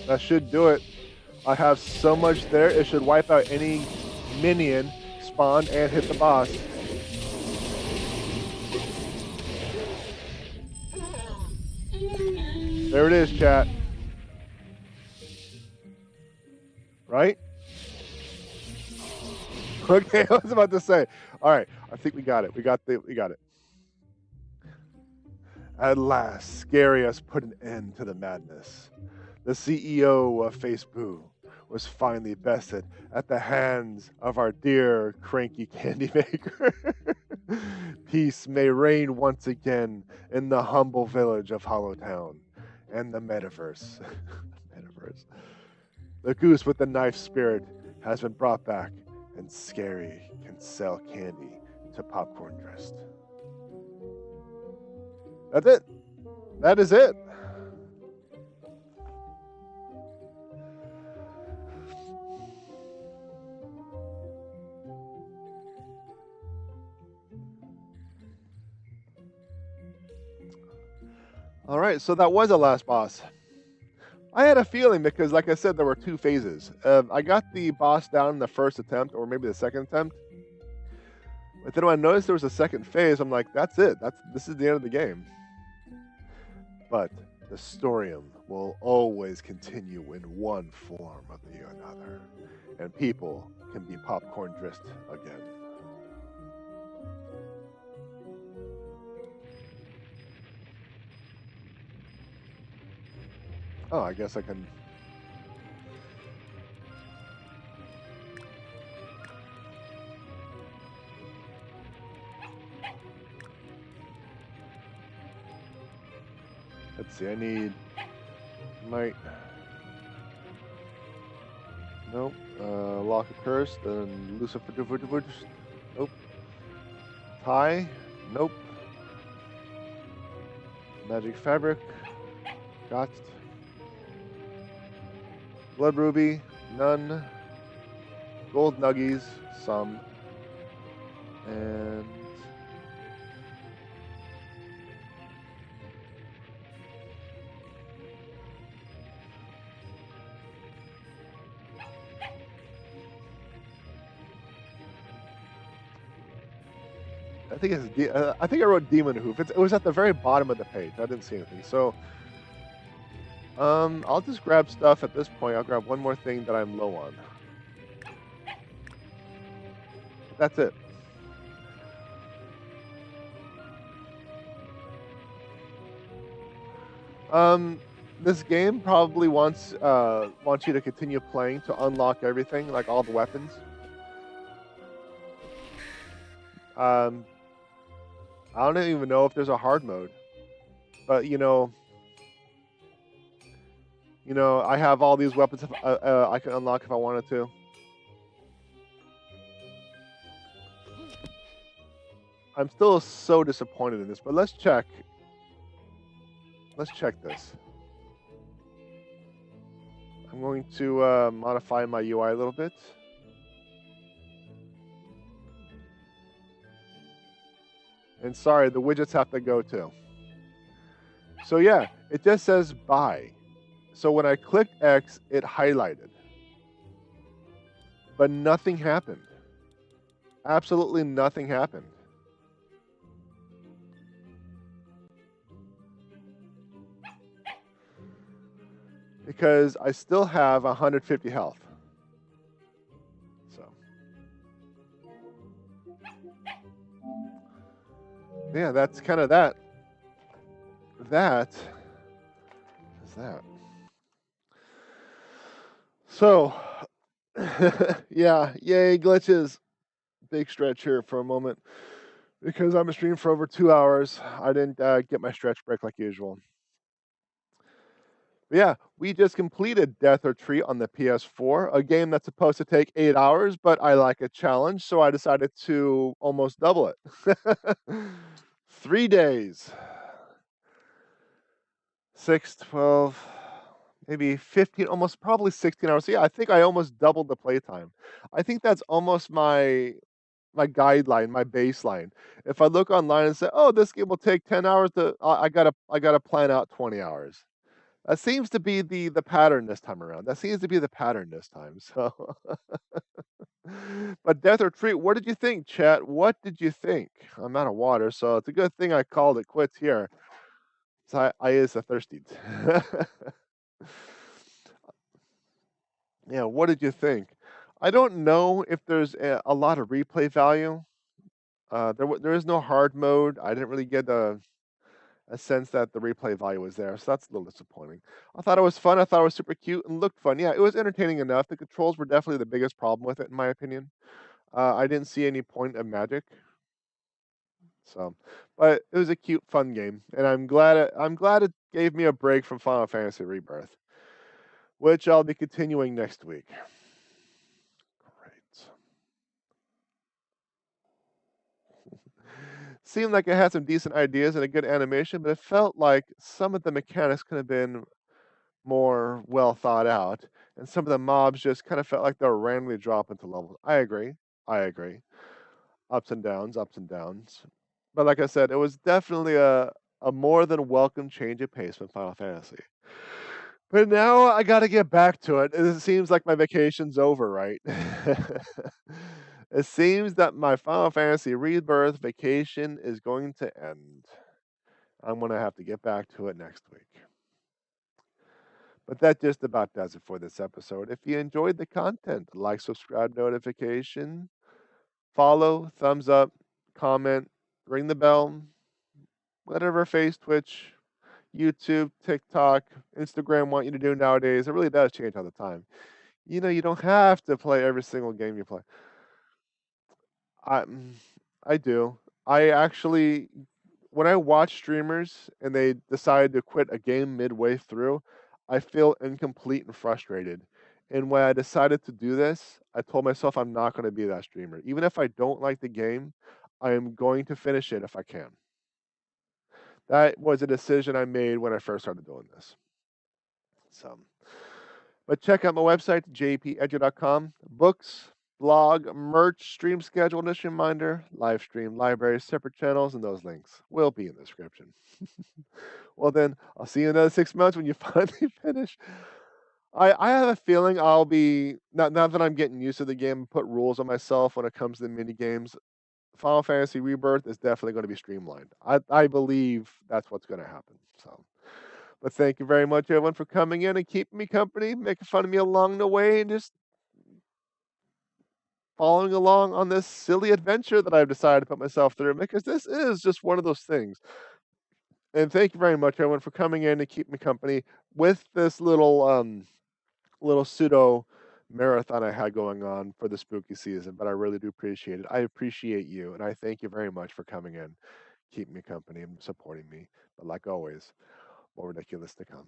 That should do it. I have so much there, it should wipe out any minion spawn and hit the boss. There it is, chat. Right? Okay, I was about to say. All right, I think we got it. We got it. At last, Scary has put an end to the madness. The CEO of Facebook was finally bested at the hands of our dear cranky candy maker. Peace may reign once again in the humble village of Hollowtown and the metaverse. Metaverse. The goose with the knife spirit has been brought back, and Scary can sell candy to popcorn dressed. That's it. That is it. All right, so that was the last boss. I had a feeling because, like I said, there were two phases. I got the boss down in the first attempt, or maybe the second attempt. But then when I noticed there was a second phase, I'm like, that's it. This is the end of the game. But the storium will always continue in one form or the another, and people can be popcorn dressed again. Oh, I guess I can. Let's see, I need. Might. Nope. Lock a curse, then Lucifer. Nope. Tie. Nope. Magic fabric. Got. Blood ruby. None. Gold nuggies. Some. And. I think I think I wrote Demon Hoof. It was at the very bottom of the page. I didn't see anything. So, I'll just grab stuff at this point. I'll grab one more thing that I'm low on. That's it. This game probably wants you to continue playing to unlock everything, like all the weapons. I don't even know if there's a hard mode, but I have all these weapons I can unlock if I wanted to. I'm still so disappointed in this, but let's check. Let's check this. I'm going to modify my UI a little bit. And sorry, the widgets have to go too. So yeah, it just says buy. So when I clicked X, it highlighted. But nothing happened. Absolutely nothing happened. Because I still have 150 health. So. Yeah, that's kind of that. That is that. So, yeah, yay, glitches. Big stretch here for a moment. Because I'm streaming for over 2 hours, I didn't get my stretch break like usual. But yeah, we just completed Death or Treat on the PS4, a game that's supposed to take 8 hours, but I like a challenge, so I decided to almost double it. 3 days. 6, 12, maybe 15, almost probably 16 hours. So yeah, I think I almost doubled the playtime. I think that's almost my guideline, my baseline. If I look online and say, "Oh, this game will take 10 hours," I gotta plan out 20 hours. That seems to be the pattern this time around. That seems to be the pattern this time. So, But death or treat, what did you think, chat? What did you think? I'm out of water, so it's a good thing I called it quits here. So I is a thirsty. Yeah, what did you think? I don't know if there's a lot of replay value. There is no hard mode. I didn't really get a sense that the replay value was there, so that's a little disappointing. I thought it was fun. I thought it was super cute and looked fun. Yeah, it was entertaining enough. The controls were definitely the biggest problem with it, in my opinion. I didn't see any point of magic, so, but it was a cute, fun game, and I'm glad it gave me a break from Final Fantasy Rebirth, which I'll be continuing next week. Great. Seemed like it had some decent ideas and a good animation, but it felt like some of the mechanics could have been more well thought out, and some of the mobs just kind of felt like they were randomly dropped into levels. I agree. I agree. Ups and downs, ups and downs. But like I said, it was definitely a more than welcome change of pace from Final Fantasy. But now I got to get back to it. It seems like my vacation's over, right? It seems that my Final Fantasy Rebirth vacation is going to end. I'm going to have to get back to it next week. But that just about does it for this episode. If you enjoyed the content, like, subscribe, notification, follow, thumbs up, comment, ring the bell, whatever face, Twitch, YouTube, TikTok, Instagram want you to do nowadays. It really does change all the time. You know, you don't have to play every single game you play. I, I do. I actually, when I watch streamers and they decide to quit a game midway through, I feel incomplete and frustrated. And when I decided to do this, I told myself I'm not going to be that streamer. Even if I don't like the game, I am going to finish it if I can. That was a decision I made when I first started doing this. So, but check out my website, JPEdgar.com. Books, blog, merch, stream schedule, and issue reminder, live stream, libraries, separate channels, and those links will be in the description. Well, then, I'll see you in another 6 months when you finally finish. I have a feeling I'll be, now that I'm getting used to the game, put rules on myself when it comes to the mini games. Final Fantasy Rebirth is definitely going to be streamlined. I believe that's what's going to happen. So. But thank you very much, everyone, for coming in and keeping me company, making fun of me along the way, and just following along on this silly adventure that I've decided to put myself through, because this is just one of those things. And thank you very much, everyone, for coming in and keeping me company with this little pseudo marathon I had going on for the spooky season. But I really do appreciate it. I appreciate you, and I thank you very much for coming in, keeping me company, and supporting me. But like always, more ridiculous to come.